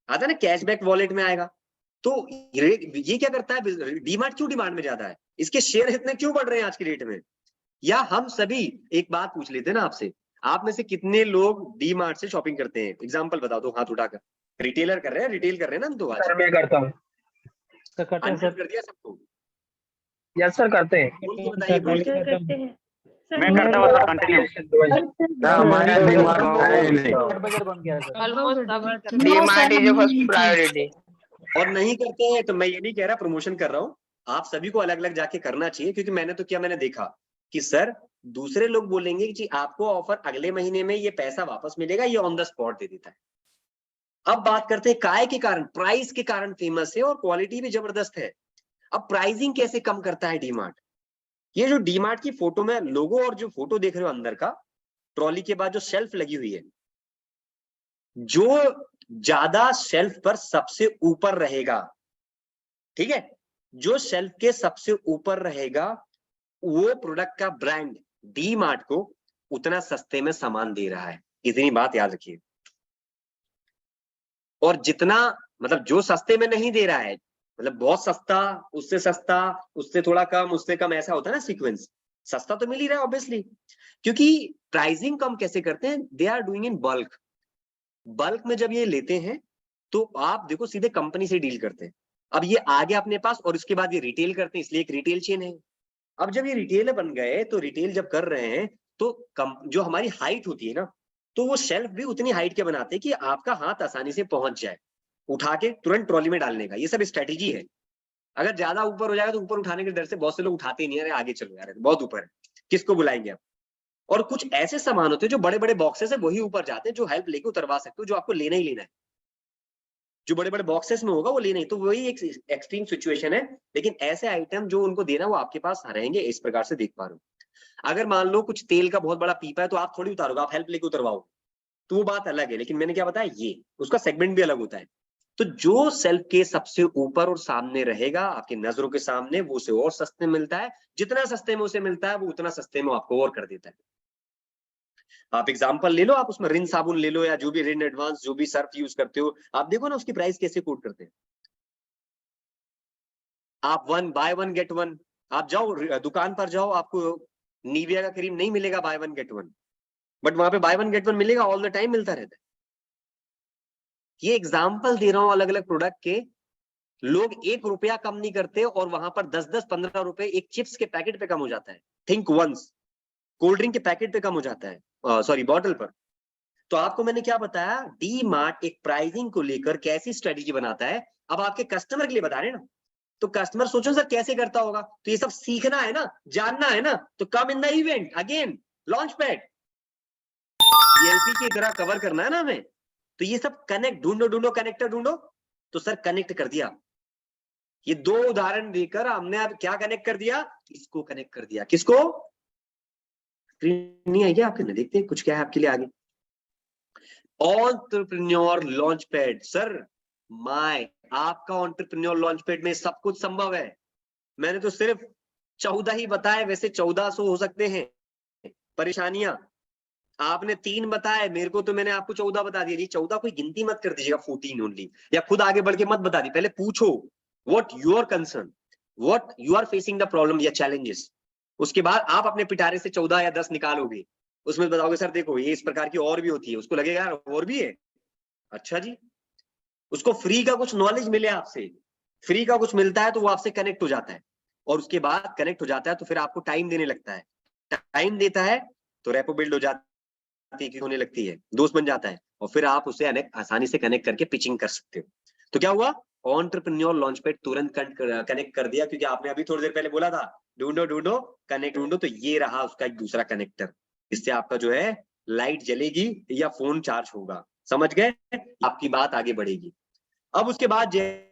आता ना कैशबैक वॉलेट में आएगा। तो ये क्या करता है, डीमार्ट क्यों डिमांड में ज्यादा है, इसके शेयर इतने क्यों बढ़ रहे हैं आज की डेट में? या हम सभी एक बात पूछ लेते हैं ना आपसे, आप में से कितने लोग डीमार्ट से शॉपिंग करते हैं? एग्जांपल बता दो हाथ उठाकर। रिटेलर कर रहे हैं, रिटेल कर रहे हैं ना हम तो आज। सर मैं करता हूँ। सर करते हैं अनम्यूट सर। कर दिया सबको, यस सर करते हैं। बोल के बताइए, बोल के। करते हैं। मैं करता हूँ सर, कंटिन्यू। हमारे दिमाग है ही नहीं। बजट बन गया है सर। ऑलमोस्ट अभी डीमार्ट इज फर्स्ट प्रायोरिटी। और नहीं करते हैं तो मैं ये नहीं कह रहा, प्रमोशन कर रहा हूँ, आप सभी को अलग अलग जाके करना चाहिए। क्योंकि मैंने तो क्या, मैंने देखा कि सर दूसरे लोग बोलेंगे कि जी आपको ऑफर अगले महीने में ये पैसा वापस मिलेगा, ये ऑन द स्पॉट दे देता है। अब बात करते हैं काय के कारण, प्राइस के कारण फेमस है और क्वालिटी भी जबरदस्त है। अब प्राइसिंग कैसे कम करता है डीमार्ट? ये जो डीमार्ट की फोटो में लोगो और जो फोटो देख रहे हो अंदर का, ट्रॉली के बाद जो शेल्फ लगी हुई है, जो ज्यादा शेल्फ पर सबसे ऊपर रहेगा, ठीक है, जो शेल्फ के सबसे ऊपर रहेगा वो प्रोडक्ट का ब्रांड डीमार्ट को उतना सस्ते में सामान दे रहा है। इतनी बात याद रखिए। और जितना मतलब जो सस्ते में नहीं दे रहा है, मतलब बहुत सस्ता, उससे थोड़ा कम, उससे कम, ऐसा होता है ना सीक्वेंस। सस्ता तो मिल ही रहा है ऑब्वियसली, क्योंकि प्राइसिंग कम कैसे करते हैं, they are doing in bulk. Bulk में जब ये लेते हैं तो आप देखो सीधे कंपनी से डील करते हैं। अब ये आ गया अपने पास और उसके बाद ये रिटेल करते हैं, इसलिए एक रिटेल चेन है। अब जब ये रिटेल बन गए तो रिटेल जब कर रहे हैं तो जो हमारी हाइट होती है ना, तो वो शेल्फ भी उतनी हाइट के बनाते हैं कि आपका हाथ आसानी से पहुंच जाए, उठा के तुरंत ट्रॉली में डालने का। ये सब स्ट्रेटेजी है। अगर ज्यादा ऊपर हो जाएगा तो ऊपर उठाने के डर से बहुत से लोग उठाते ही नहीं, अरे आगे चलो यार बहुत ऊपर है, किसको बुलाएंगे आप। और कुछ ऐसे सामान होते हैं जो बड़े बड़े बॉक्सेस है वही ऊपर जाते हैं, जो हेल्प लेके उतरवा सकते हो, जो आपको लेना ही लेना है। जो बड़े बड़े बॉक्सेस में होगा वो लेना ही, तो वही एक एक्सट्रीम सिचुएशन है। लेकिन ऐसे आइटम जो उनको देना वो आपके पास रहेंगे, इस प्रकार से देख पा रहे हो। अगर मान लो कुछ तेल का बहुत बड़ा पीपा है तो आप थोड़ी उतारोगे, आप हेल्प लेके उतरवाओगे, तो वो बात अलग है। लेकिन मैंने क्या बताया, ये उसका सेगमेंट भी अलग होता है। तो जो सेल्फ के सबसे ऊपर और सामने रहेगा आपकी नजरों के सामने, वो उसे और सस्ते में मिलता है। जितना सस्ते में उसे मिलता है वो उतना सस्ते में आपको और कर देता है। आप एग्जांपल ले लो, आप उसमें रिन साबुन ले लो या जो भी रिन एडवांस जो भी सर्फ यूज करते हो, आप देखो ना उसकी प्राइस कैसे कोट करते हैं। आप 1 बाय 1 गेट 1, आप जाओ दुकान पर जाओ, आपको निविया का क्रीम नहीं मिलेगा बाय 1 गेट 1, बट वहां पे बाय 1 गेट 1 मिलेगा, ऑल द टाइम मिलता रहता है। ये एग्जाम्पल दे रहा हूं अलग अलग प्रोडक्ट के। लोग 1 रुपया कम नहीं करते और वहां पर 10-10, 15 रुपए एक चिप्स के पैकेट पे कम हो जाता है। Think once. कोल्ड ड्रिंक के पैकेट पे कम हो जाता है, सॉरी बॉटल पर। तो आपको मैंने क्या बताया, डी मार्ट एक प्राइसिंग को लेकर कैसी स्ट्रेटेजी बनाता है, अब आपके कस्टमर के लिए बता रहे हैं ना, तो कस्टमर सोचो सर कैसे करता होगा, तो ये सब सीखना है ना, जानना है ना, तो come in the event again launch pad ELP की तरह कवर करना है ना हमें, तो ये सब कनेक्ट ढूंढो कनेक्टर ढूंढो, तो सर कनेक्ट कर दिया। ये दो उदाहरण देकर हमने अब क्या कनेक्ट कर दिया, इसको कनेक्ट कर दिया, किसको, स्क्रीन नहीं आई क्या आपके, देखते हैं कुछ क्या है आपके लिए आगे। Entrepreneur launch pad, sir my आपका एंटरप्रेन्योर लॉन्च पैड में सब कुछ संभव है। मैंने तो सिर्फ 14 ही बताए, वैसे 1400 हो सकते हैं परेशानियां, आपने 3 बताए, मेरे को तो मैंने आपको 14 बता दिया। 14 कोई गिनती मत कर दीजिएगा, 14 ओनली, या खुद आगे बढ़ के मत बता दी, पहले पूछो what your concern, what you are facing the problem या चैलेंजेस, उसके बाद आप अपने पिटारे से 14 या 10 निकालोगे, उसमें बताओगे सर देखो ये इस प्रकार की और भी होती है, उसको लगेगा यार और भी है, अच्छा जी, उसको फ्री का कुछ नॉलेज मिले, आपसे फ्री का कुछ मिलता है तो वो आपसे कनेक्ट हो जाता है, और उसके बाद कनेक्ट हो जाता है तो फिर आपको टाइम देने लगता है, टाइम देता है तो रेपो बिल्ड हो जाती है, होने लगती है, दोस्त बन जाता है, और फिर आप उसे आसानी से कनेक्ट करके पिचिंग कर सकते हो। तो क्या हुआ, एंटरप्रेन्योर लॉन्च पैड तुरंत कनेक्ट कर दिया, क्योंकि आपने अभी थोड़ी देर पहले बोला था ढूंढो कनेक्ट ढूंढो, तो ये रहा उसका एक दूसरा कनेक्टर, इससे आपका जो है लाइट जलेगी या फोन चार्ज होगा, समझ गए, आपकी बात आगे बढ़ेगी। अब उसके बाद जैसे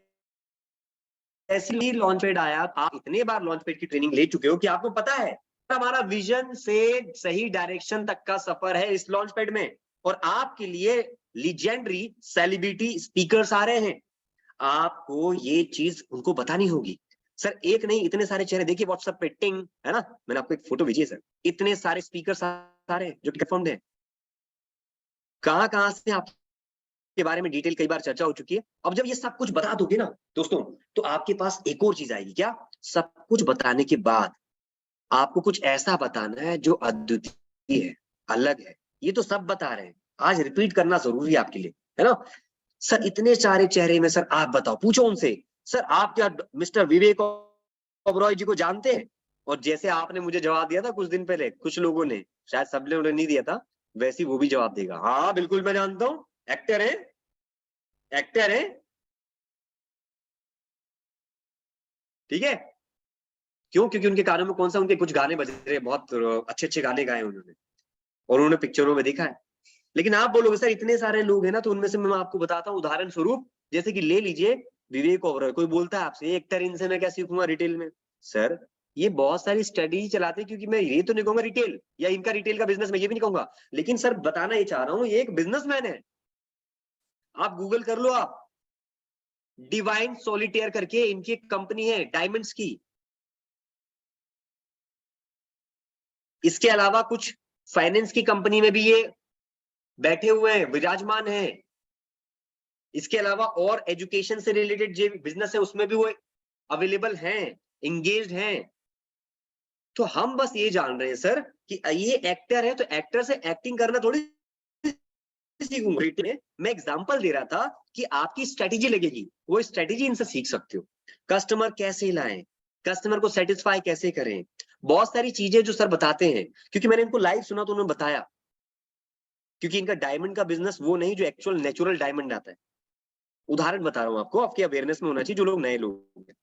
ही लॉन्च पैड आया, आप इतने बार लॉन्च पैड की ट्रेनिंग ले चुके हो कि आपको पता है हमारा विजन से सही डायरेक्शन तक का सफर है इस लॉन्च पैड में, और आपके लिए लीजेंडरी सेलिब्रिटी स्पीकर्स आ रहे हैं, आपको ये चीज उनको बतानी होगी। सर एक नहीं इतने सारे चेहरे, देखिए व्हाट्सएप पे टिंग है ना, मैंने आपको एक फोटो भेजी है सर, इतने सारे स्पीकर्स आ रहे हैं जो कंफर्म्ड है, कहां से आप के बारे में डिटेल कई बार चर्चा हो चुकी है। अब जब ये सब कुछ बता दोगे ना दोस्तों, तो आपके पास एक और चीज आएगी, क्या, सब कुछ बताने के बाद आपको कुछ ऐसा बताना है जो अद्वितीय है, अलग है। ये तो सब बता रहे हैं, आज रिपीट करना जरूरी है आपके लिए, है ना। सर इतने सारे चेहरे में, सर आप बताओ, पूछो उनसे, सर आप क्या मिस्टर विवेक ओबरॉय जी को जानते हैं, और जैसे आपने मुझे जवाब दिया था कुछ दिन पहले, कुछ लोगों ने, शायद सब लोगों ने नहीं दिया था, वैसे वो भी जवाब देगा, हाँ बिल्कुल मैं जानता हूँ, एक्टर है, एक्टर है, ठीक है। क्यों, क्योंकि उनके कानों में कौन सा, उनके कुछ गाने बज रहे, बहुत अच्छे अच्छे गाने गाए उन्होंने, और उन्होंने पिक्चरों में देखा है। लेकिन आप बोलोगे सर इतने सारे लोग हैं ना, तो उनमें से मैं आपको बताता हूँ उदाहरण स्वरूप, जैसे कि ले लीजिए विवेक ओबरॉय, कोई बोलता है आपसे एक्टर, इनसे मैं क्या सीखूंगा रिटेल में, सर ये बहुत सारी स्ट्रेटेजी चलाते हैं, क्योंकि मैं ये तो नहीं कहूंगा रिटेल या इनका रिटेल का बिजनेस, मैं ये भी नहीं कहूंगा, लेकिन सर बताना ये चाह रहा हूँ, ये एक बिजनेसमैन है। आप गूगल कर लो, आप डिवाइन सॉलिटेयर करके इनकी कंपनी है डायमंड्स की, इसके अलावा कुछ फाइनेंस की कंपनी में भी ये बैठे हुए हैं, विराजमान हैं, इसके अलावा और एजुकेशन से रिलेटेड जो बिजनेस है उसमें भी वो अवेलेबल हैं, एंगेज्ड हैं। तो हम बस ये जान रहे हैं सर कि ये एक्टर है, तो एक्टर से एक्टिंग करना थोड़ी सीखूंगा, मैं एग्जांपल दे रहा था कि आपकी स्ट्रेटेजी लगेगी, वो स्ट्रेटेजी इनसे सीख सकते हो, कस्टमर कैसे लाएं, कस्टमर को सेटिस्फाई कैसे करें, बहुत सारी चीजें जो सर बताते हैं, क्योंकि मैंने इनको लाइव सुना तो उन्होंने बताया, क्योंकि इनका डायमंड का बिजनेस वो नहीं जो एक्चुअल नेचुरल डायमंड आता है, उदाहरण बता रहा हूं आपको, आपके अवेयरनेस में होना चाहिए जो लोग नए लोग हैं।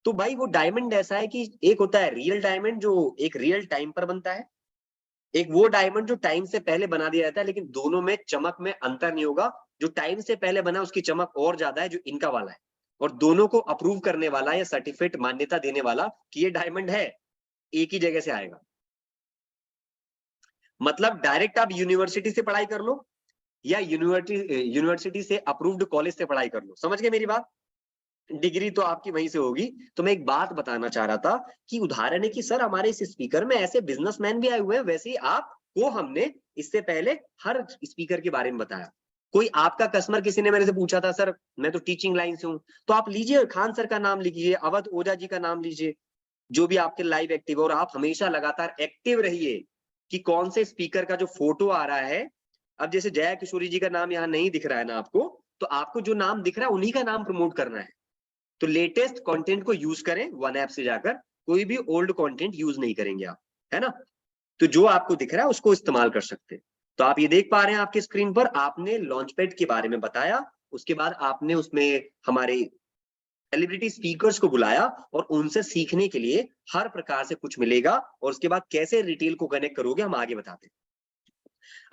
तो भाई वो डायमंड ऐसा है कि एक होता है रियल डायमंड जो एक रियल टाइम पर बनता है, एक वो डायमंड जो टाइम से पहले बना दिया जाता है, लेकिन दोनों में चमक में अंतर नहीं होगा, जो टाइम से पहले बना उसकी चमक और ज्यादा है जो इनका वाला है, और दोनों को अप्रूव करने वाला या सर्टिफिकेट मान्यता देने वाला कि ये डायमंड है, एक ही जगह से आएगा। मतलब डायरेक्ट आप यूनिवर्सिटी से पढ़ाई कर लो या यूनिवर्सिटी से अप्रूव्ड कॉलेज से पढ़ाई कर लो, समझ गए मेरी बात, डिग्री तो आपकी वहीं से होगी। तो मैं एक बात बताना चाह रहा था कि उदाहरण है कि सर हमारे इस स्पीकर में ऐसे बिजनेसमैन भी आए हुए हैं, वैसे ही आपको हमने इससे पहले हर स्पीकर के बारे में बताया। कोई आपका कस्टमर किसी ने मेरे से पूछा था सर मैं तो टीचिंग लाइन से हूं, तो आप लीजिए खान सर का नाम लिखिए, अवध ओझा जी का नाम लीजिए, जो भी आपके लाइव एक्टिव, और आप हमेशा लगातार एक्टिव रहिए कि कौन से स्पीकर का जो फोटो आ रहा है। अब जैसे जया किशोरी जी का नाम यहाँ नहीं दिख रहा है ना आपको, तो आपको जो नाम दिख रहा है उन्हीं का नाम प्रमोट करना है। तो लेटेस्ट कंटेंट को यूज करें, वन ऐप से जाकर, कोई भी ओल्ड कंटेंट यूज नहीं करेंगे आप, है ना। तो जो आपको दिख रहा है उसको इस्तेमाल कर सकते हैं। तो आप ये देख पा रहे हैं आपकी स्क्रीन पर, आपने लॉन्च पैड के बारे में बताया, उसके बाद आपने उसमें हमारे सेलिब्रिटी स्पीकर्स को बुलाया और उनसे सीखने के लिए हर प्रकार से कुछ मिलेगा, और उसके बाद कैसे रिटेल को कनेक्ट करोगे हम आगे बताते हैं।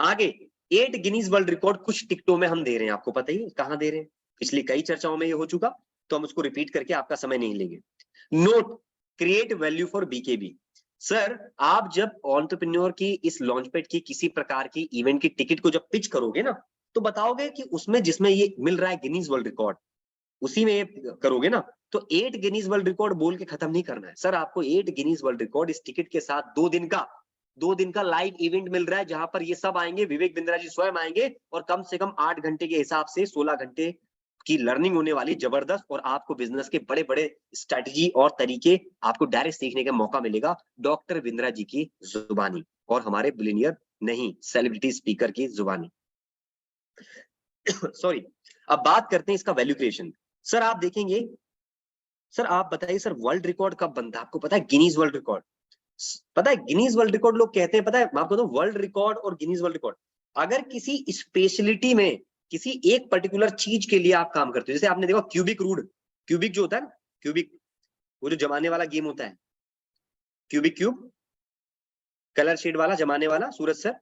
आगे 8 गिनीज वर्ल्ड रिकॉर्ड कुछ टिकटों में हम दे रहे हैं, आपको पता ही है कहां दे रहे हैं, पिछली कई चर्चाओं में ये हो चुका, तो हम उसको रिपीट करके आपका समय नहीं लेंगे। Note, create value for BKB. Sir आप जब एंटरप्रेन्योर की इस लॉन्च पैड की किसी प्रकार की इवेंट की टिकट को जब पिच करोगे ना, तो बताओगे कि उसमें जिसमें ये मिल रहा है गिनीज वर्ल्ड रिकॉर्ड, उसी में ये करोगे ना। तो 8 गिनीज वर्ल्ड रिकॉर्ड बोल के खत्म नहीं करना है सर, आपको 8 गिनीज वर्ल्ड रिकॉर्ड इस टिकट के साथ 2 दिन का लाइव इवेंट मिल रहा है, जहां पर ये सब आएंगे, विवेक बिंद्रा जी स्वयं आएंगे, और कम से कम 8 घंटे के हिसाब से 16 घंटे की लर्निंग होने वाली जबरदस्त, और आपको बिजनेस के बड़े बड़े स्ट्रेटजी और तरीके आपको डायरेक्ट सीखने का मौका मिलेगा डॉक्टर बिंद्रा जी की जुबानी, और हमारे बिलियनियर नहीं सेलिब्रिटी स्पीकर की जुबानी। सॉरी, अब बात करते हैं इसका वैल्यू क्रिएशन। सर आप देखेंगे, सर आप बताइए सर वर्ल्ड रिकॉर्ड कब बनता है, आपको पता है गिनीज वर्ल्ड रिकॉर्ड? पता है गिनीज वर्ल्ड रिकॉर्ड लोग कहते हैं, पता है मैं आपको बताऊं, वर्ल्ड रिकॉर्ड और गिनीज वर्ल्ड रिकॉर्ड, अगर किसी स्पेशलिटी में किसी एक पर्टिकुलर चीज के लिए आप काम करते हो, जैसे आपने देखा क्यूबिक रूड, क्यूबिक जो होता है ना, क्यूबिक वो जो जमाने वाला गेम होता है, क्यूबिक क्यूब कलर शेड वाला जमाने वाला, सूरज सर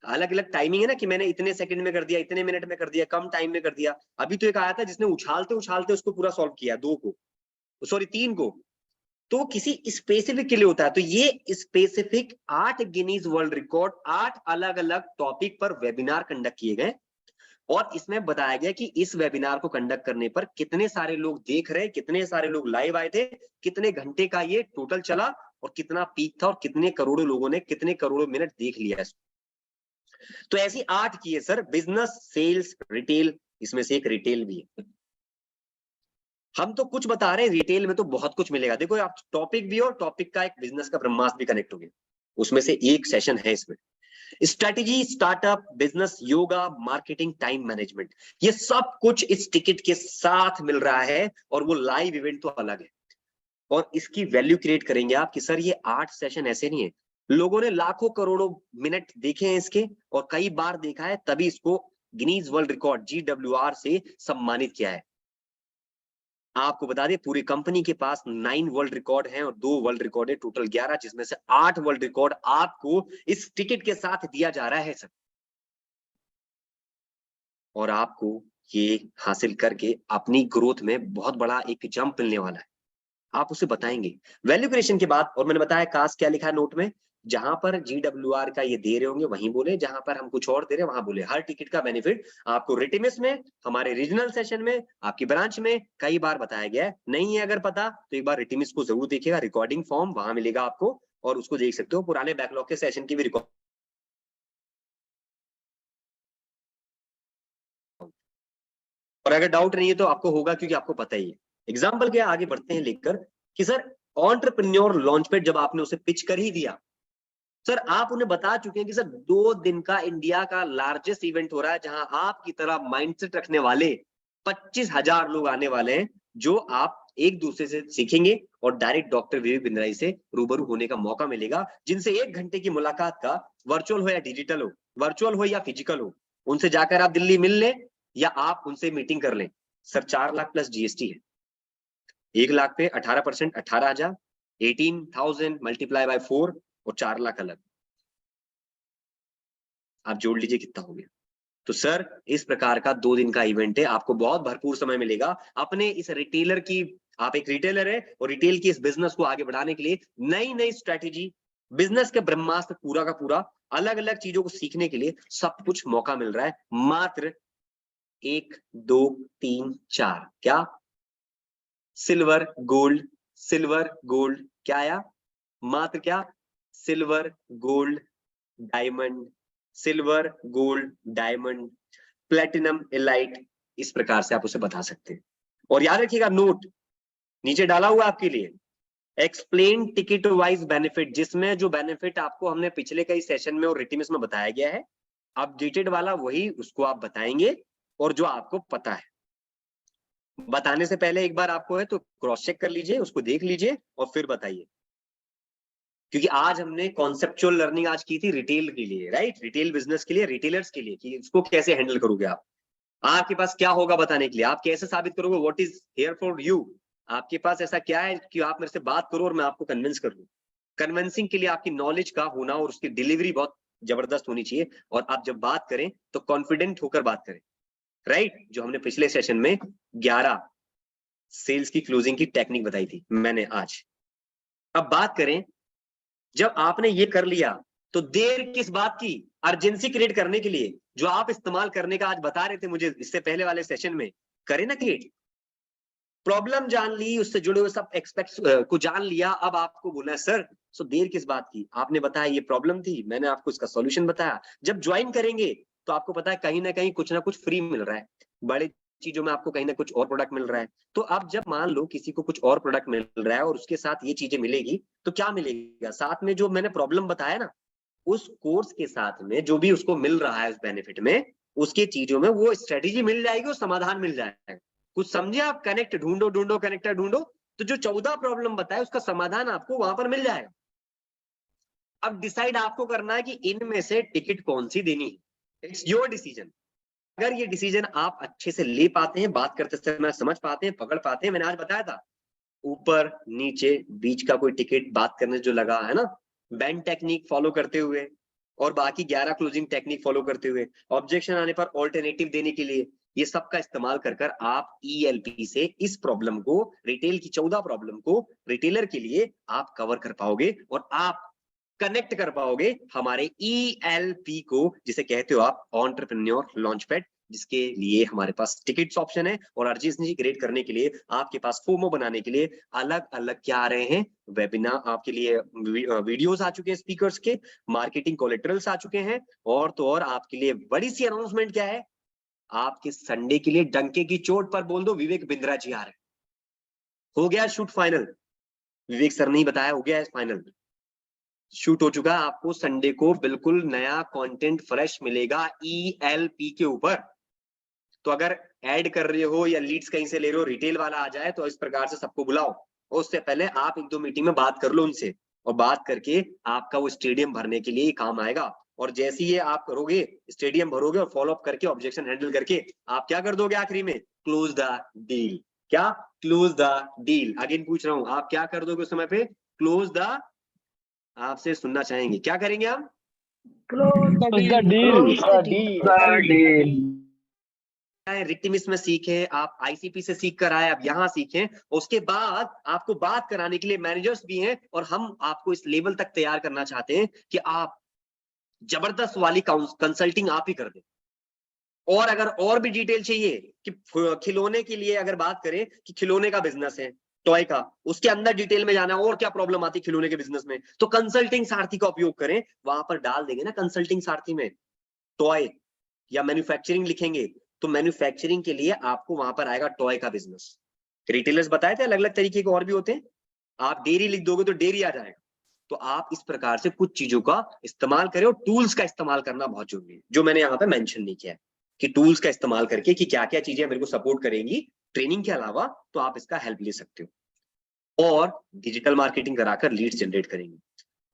अलग अलग टाइमिंग है ना, कि मैंने इतने सेकंड में कर दिया, इतने मिनट में कर दिया, कम टाइम में कर दिया। अभी तो एक आया था जिसने उछालते उछालते उसको पूरा सॉल्व किया, 3 को, तो किसी स्पेसिफिक के लिए होता है। तो ये स्पेसिफिक 8 गिनीज वर्ल्ड रिकॉर्ड 8 अलग अलग टॉपिक पर वेबिनार कंडक्ट किए गए, और इसमें बताया गया कि इस वेबिनार को कंडक्ट करने पर कितने सारे लोग देख रहे, कितने सारे लोग लाइव आए थे, कितने घंटे का ये टोटल चला, और कितना पीक था, और कितने करोड़ों लोगों ने कितने करोड़ों मिनट देख लिया इसको। तो ऐसी 8 की है सर, बिजनेस, सेल्स, रिटेल, इसमें से एक रिटेल भी है। हम तो कुछ बता रहे हैं, रिटेल में तो बहुत कुछ मिलेगा। देखो आप टॉपिक भी, और टॉपिक का एक बिजनेस का ब्रह्मास्त्र भी कनेक्ट हो गया, उसमें से एक सेशन है इसमें। Strategy, startup, business, yoga, marketing, time management, ये सब कुछ इस टिकट के साथ मिल रहा है, और वो लाइव इवेंट तो अलग है। और इसकी वैल्यू क्रिएट करेंगे आप कि सर ये 8 सेशन ऐसे नहीं है, लोगों ने लाखों करोड़ों मिनट देखे हैं इसके, और कई बार देखा है, तभी इसको गिनीज वर्ल्ड रिकॉर्ड GWR से सम्मानित किया है। आपको बता दें पूरी कंपनी के पास 9 वर्ल्ड रिकॉर्ड हैं, और 2 वर्ल्ड रिकॉर्ड है, टोटल 11, जिसमें से 8 वर्ल्ड रिकॉर्ड आपको इस टिकट के साथ दिया जा रहा है सर। और आपको ये हासिल करके अपनी ग्रोथ में बहुत बड़ा एक जंप मिलने वाला है, आप उसे बताएंगे वैल्यू क्रिएशन के बाद। और मैंने बताया काश क्या लिखा है नोट में, जहां पर GWR का ये दे रहे होंगे वहीं बोले, जहां पर हम कुछ और दे रहे हैं वहां बोले। हर टिकट का बेनिफिट आपको रिटिमिस में, हमारे रीजनल सेशन में, आपकी ब्रांच में कई बार बताया गया है। नहीं है अगर पता तो एक बार रिटिमिस को जरूर देखिएगा, रिकॉर्डिंग फॉर्म वहां मिलेगा आपको, और उसको देख सकते हो। पुराने बैकलॉग के सेशन की भी रिकॉर्ड, और अगर डाउट नहीं है तो आपको होगा, क्योंकि आपको पता ही है। एग्जाम्पल क्या आगे बढ़ते हैं लेकर कि सर एंटरप्रेन्योर लॉन्च पैड जब आपने उसे पिच कर ही दिया, सर आप उन्हें बता चुके हैं कि सर 2 दिन का इंडिया का लार्जेस्ट इवेंट हो रहा है, जहां आपकी तरह माइंडसेट रखने वाले 25,000 लोग आने वाले हैं, जो आप एक दूसरे से सीखेंगे, और डायरेक्ट डॉक्टर विवेक बिंद्रा जी से रूबरू होने का मौका मिलेगा, जिनसे 1 घंटे की मुलाकात का, वर्चुअल हो या डिजिटल हो, वर्चुअल हो या फिजिकल हो, उनसे जाकर आप दिल्ली मिल लें या आप उनसे मीटिंग कर लें। सर 4 लाख प्लस GST है, 1 लाख पे 18%, 18,000, 18,000 मल्टीप्लाई बाय 4, और 4 लाख अलग, आप जोड़ लीजिए कितना हो गया। तो सर इस प्रकार का 2 दिन का इवेंट है, आपको बहुत भरपूर समय मिलेगा अपने इस रिटेलर की, आप एक रिटेलर है, और रिटेल की इस बिजनेस को आगे बढ़ाने के लिए नई नई स्ट्रेटेजी, बिजनेस के ब्रह्मास्त्र पूरा का पूरा, अलग अलग चीजों को सीखने के लिए सब कुछ मौका मिल रहा है। मात्र 1 2 3 4 क्या, सिल्वर गोल्ड, सिल्वर गोल्ड क्या आया, मात्र क्या, silver gold diamond, silver gold diamond, platinum elite, इस प्रकार से आप उसे बता सकते हैं। और याद रखिएगा नोट नीचे डाला हुआ आपके लिए, एक्सप्लेन टिकट वाइज बेनिफिट, जिसमें जो बेनिफिट आपको हमने पिछले कई सेशन में और रिटिमिस में बताया गया है, अपडेटेड वाला वही उसको आप बताएंगे, और जो आपको पता है बताने से पहले एक बार आपको है तो क्रॉस चेक कर लीजिए, उसको देख लीजिए और फिर बताइए। क्योंकि आज हमने कॉन्सेप्चुअल लर्निंग आज की थी रिटेल के लिए, राइट, रिटेल बिजनेस के लिए, रिटेलर्स के लिए, कि इसको कैसे हैंडल करोगे आप, आपके पास क्या होगा बताने के लिए, आप कैसे साबित करोगे what is here for you, आपके पास ऐसा क्या है कि आप मेरे से बात करो और मैं आपको कन्विंस कर लूं। कन्विंसिंग के लिए आपकी नॉलेज का होना और उसकी डिलीवरी बहुत जबरदस्त होनी चाहिए, और आप जब बात करें तो कॉन्फिडेंट होकर बात करें, राइट। जो हमने पिछले सेशन में 11 सेल्स की क्लोजिंग की टेक्निक बताई थी मैंने आज। अब बात करें, जब आपने ये कर लिया तो देर किस बात की, अर्जेंसी क्रिएट करने के लिए जो आप इस्तेमाल करने का आज बता रहे थे मुझे इससे पहले वाले सेशन में, करें ना क्रिएट। प्रॉब्लम जान ली, उससे जुड़े हुए सब एक्सपेक्ट्स को जान लिया, अब आपको बोलना है सर सो देर किस बात की, आपने बताया ये प्रॉब्लम थी, मैंने आपको इसका सॉल्यूशन बताया। जब ज्वाइन करेंगे तो आपको पता है कहीं ना कहीं कुछ ना कुछ फ्री मिल रहा है, बड़े चीजों में आपको कहीं ना कुछ और प्रोडक्ट मिल रहा है। तो अब जब मान लो किसी को कुछ और प्रोडक्ट मिल रहा है और उसके साथ ये चीजें मिलेगी, तो क्या मिलेगा साथ में, जो मैंने प्रॉब्लम बताया ना, उस कोर्स के साथ में जो भी उसको मिल रहा है उस बेनिफिट में, उसके चीजों में वो स्ट्रेटेजी मिल जाएगी और समाधान मिल जाएगा। कुछ समझे आप, कनेक्ट ढूंढो ढूंढो कनेक्टर ढूंढो, तो जो 14 प्रॉब्लम बताए उसका समाधान आपको वहां पर मिल जाएगा। अब डिसाइड आपको करना है कि इनमें से टिकट कौन सी देनी है, इट्स योर डिसीजन। अगर ये डिसीजन आप अच्छे से ले पाते हैं, बात करते समय समझ पाते हैं, पकड़ पाते हैं, मैंने आज बताया था ऊपर नीचे बीच का कोई टिकट बात करने जो लगा है ना, बैंड टेक्निक फॉलो करते हुए और बाकी 11 क्लोजिंग टेक्निक फॉलो करते हुए, ऑब्जेक्शन आने पर ऑल्टरनेटिव देने के लिए, ये सब का इस्तेमाल कर कर आप ELP से इस प्रॉब्लम को, रिटेल की 14 प्रॉब्लम को रिटेलर के लिए आप कवर कर पाओगे और आप कनेक्ट कर पाओगे हमारे ELP को, जिसे कहते हो आप एंटरप्रेन्योर लॉन्चपैड, जिसके लिए हमारे पास टिकट्स ऑप्शन है और अर्जेंसी क्रिएट करने के लिए आपके पास फोमो बनाने के लिए अलग अलग क्या आ रहे हैं, वेबिनार आपके लिए, वीडियोस आ चुके हैं स्पीकर्स के, मार्केटिंग कोलेटरल्स आ चुके हैं, और तो और आपके लिए बड़ी सी अनाउंसमेंट क्या है, आपके संडे के लिए डंके की चोट पर बोल दो विवेक बिंद्रा जी आ रहे हैं। हो गया शूट फाइनल, विवेक सर ने ही बताया, हो गया है फाइनल, शूट हो चुका है। आपको संडे को बिल्कुल नया कंटेंट फ्रेश मिलेगा ELP के ऊपर। तो अगर ऐड कर रहे हो या लीड्स कहीं से ले रहे हो, रिटेल वाला आ जाए तो इस प्रकार से सबको बुलाओ, और उससे पहले आप 1-2 मीटिंग में बात कर लो उनसे, और बात करके आपका वो स्टेडियम भरने के लिए काम आएगा। और जैसे ही आप करोगे, स्टेडियम भरोगे और फॉलो अप करके ऑब्जेक्शन हैंडल करके आप क्या कर दोगे आखिरी में, क्लोज द डील। क्या, क्लोज द डील। अगेन पूछ रहा हूं, आप क्या कर दोगे उस समय पे, क्लोज द, आपसे सुनना चाहेंगे क्या करेंगे आप, रिक्टिमिस में सीखे आप, ICP से सीख कर आए, आप यहाँ सीखें, उसके बाद आपको बात कराने के लिए मैनेजर्स भी हैं, और हम आपको इस लेवल तक तैयार करना चाहते हैं कि आप जबरदस्त वाली कंसल्टिंग आप ही कर दें। और अगर और भी डिटेल चाहिए कि खिलौने के लिए अगर बात करें कि खिलौने का बिजनेस है, टॉय का, उसके अंदर डिटेल में जाना और क्या प्रॉब्लम आती है खिलौने के बिजनेस में, तो कंसल्टिंग सारथी का उपयोग करें, वहां पर डाल देंगे ना कंसल्टिंग सारथी में टॉय या मैन्युफैक्चरिंग लिखेंगे, तो मैन्युफैक्चरिंग के लिए आपको वहां पर आएगा टॉय का बिजनेस। रिटेलर्स बताए थे अलग अलग तरीके के और भी होते हैं, आप डेयरी लिख दोगे तो डेयरी आ जाएगा। तो आप इस प्रकार से कुछ चीजों का इस्तेमाल करें, और टूल्स का इस्तेमाल करना बहुत जरूरी है, जो मैंने यहाँ पे मेंशन नहीं किया है कि टूल्स का इस्तेमाल करके कि क्या क्या चीजें मेरे को सपोर्ट करेंगी ट्रेनिंग के अलावा, तो आप इसका हेल्प ले सकते हो, और डिजिटल मार्केटिंग कराकर लीड्स जनरेट करेंगे।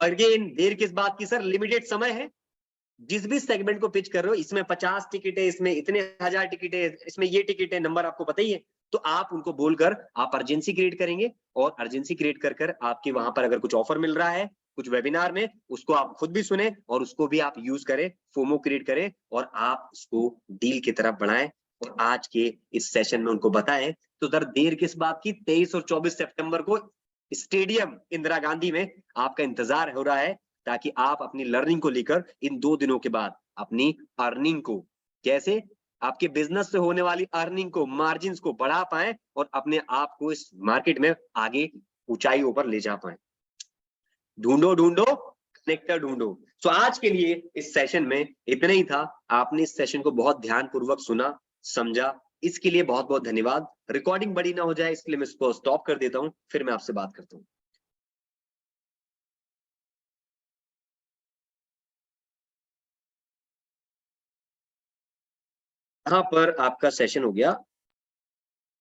अगेन देर किस बात की सर, लिमिटेड समय है, जिस भी सेगमेंट को पिच कर रहे हो, इसमें 50 टिकट है, इसमें इतने 1000 टिकट है, इसमें ये टिकट है, नंबर आपको पता ही है, तो आप उनको बोलकर आप अर्जेंसी क्रिएट करेंगे, और अर्जेंसी क्रिएट कर कर आपके वहां पर अगर कुछ ऑफर मिल रहा है कुछ वेबिनार में, उसको आप खुद भी सुने और उसको भी आप यूज करें, फोमो क्रिएट करें, और आप उसको डील की तरफ बढ़ाएं, और आज के इस सेशन में उनको बताएं। तो सर देर किस बात की, 23 और 24 सितंबर को स्टेडियम इंदिरा गांधी में आपका इंतजार हो रहा है, ताकि आप अपनी लर्निंग को लेकर इन 2 दिनों के बाद अपनी अर्निंग को, कैसे आपके बिजनेस से होने वाली अर्निंग को, मार्जिन्स को बढ़ा पाए, और अपने आप को इस मार्केट में आगे ऊंचाइयों पर ले जा पाए। ढूंढो ढूंढो कनेक्टर ढूंढो। सो आज के लिए इस सेशन में इतना ही था। आपने इस सेशन को बहुत ध्यानपूर्वक सुना, समझा, इसके लिए बहुत बहुत धन्यवाद। रिकॉर्डिंग बड़ी ना हो जाए इसलिए मैं इसको स्टॉप कर देता हूं, फिर मैं आपसे बात करता हूं। यहाँ पर आपका सेशन हो गया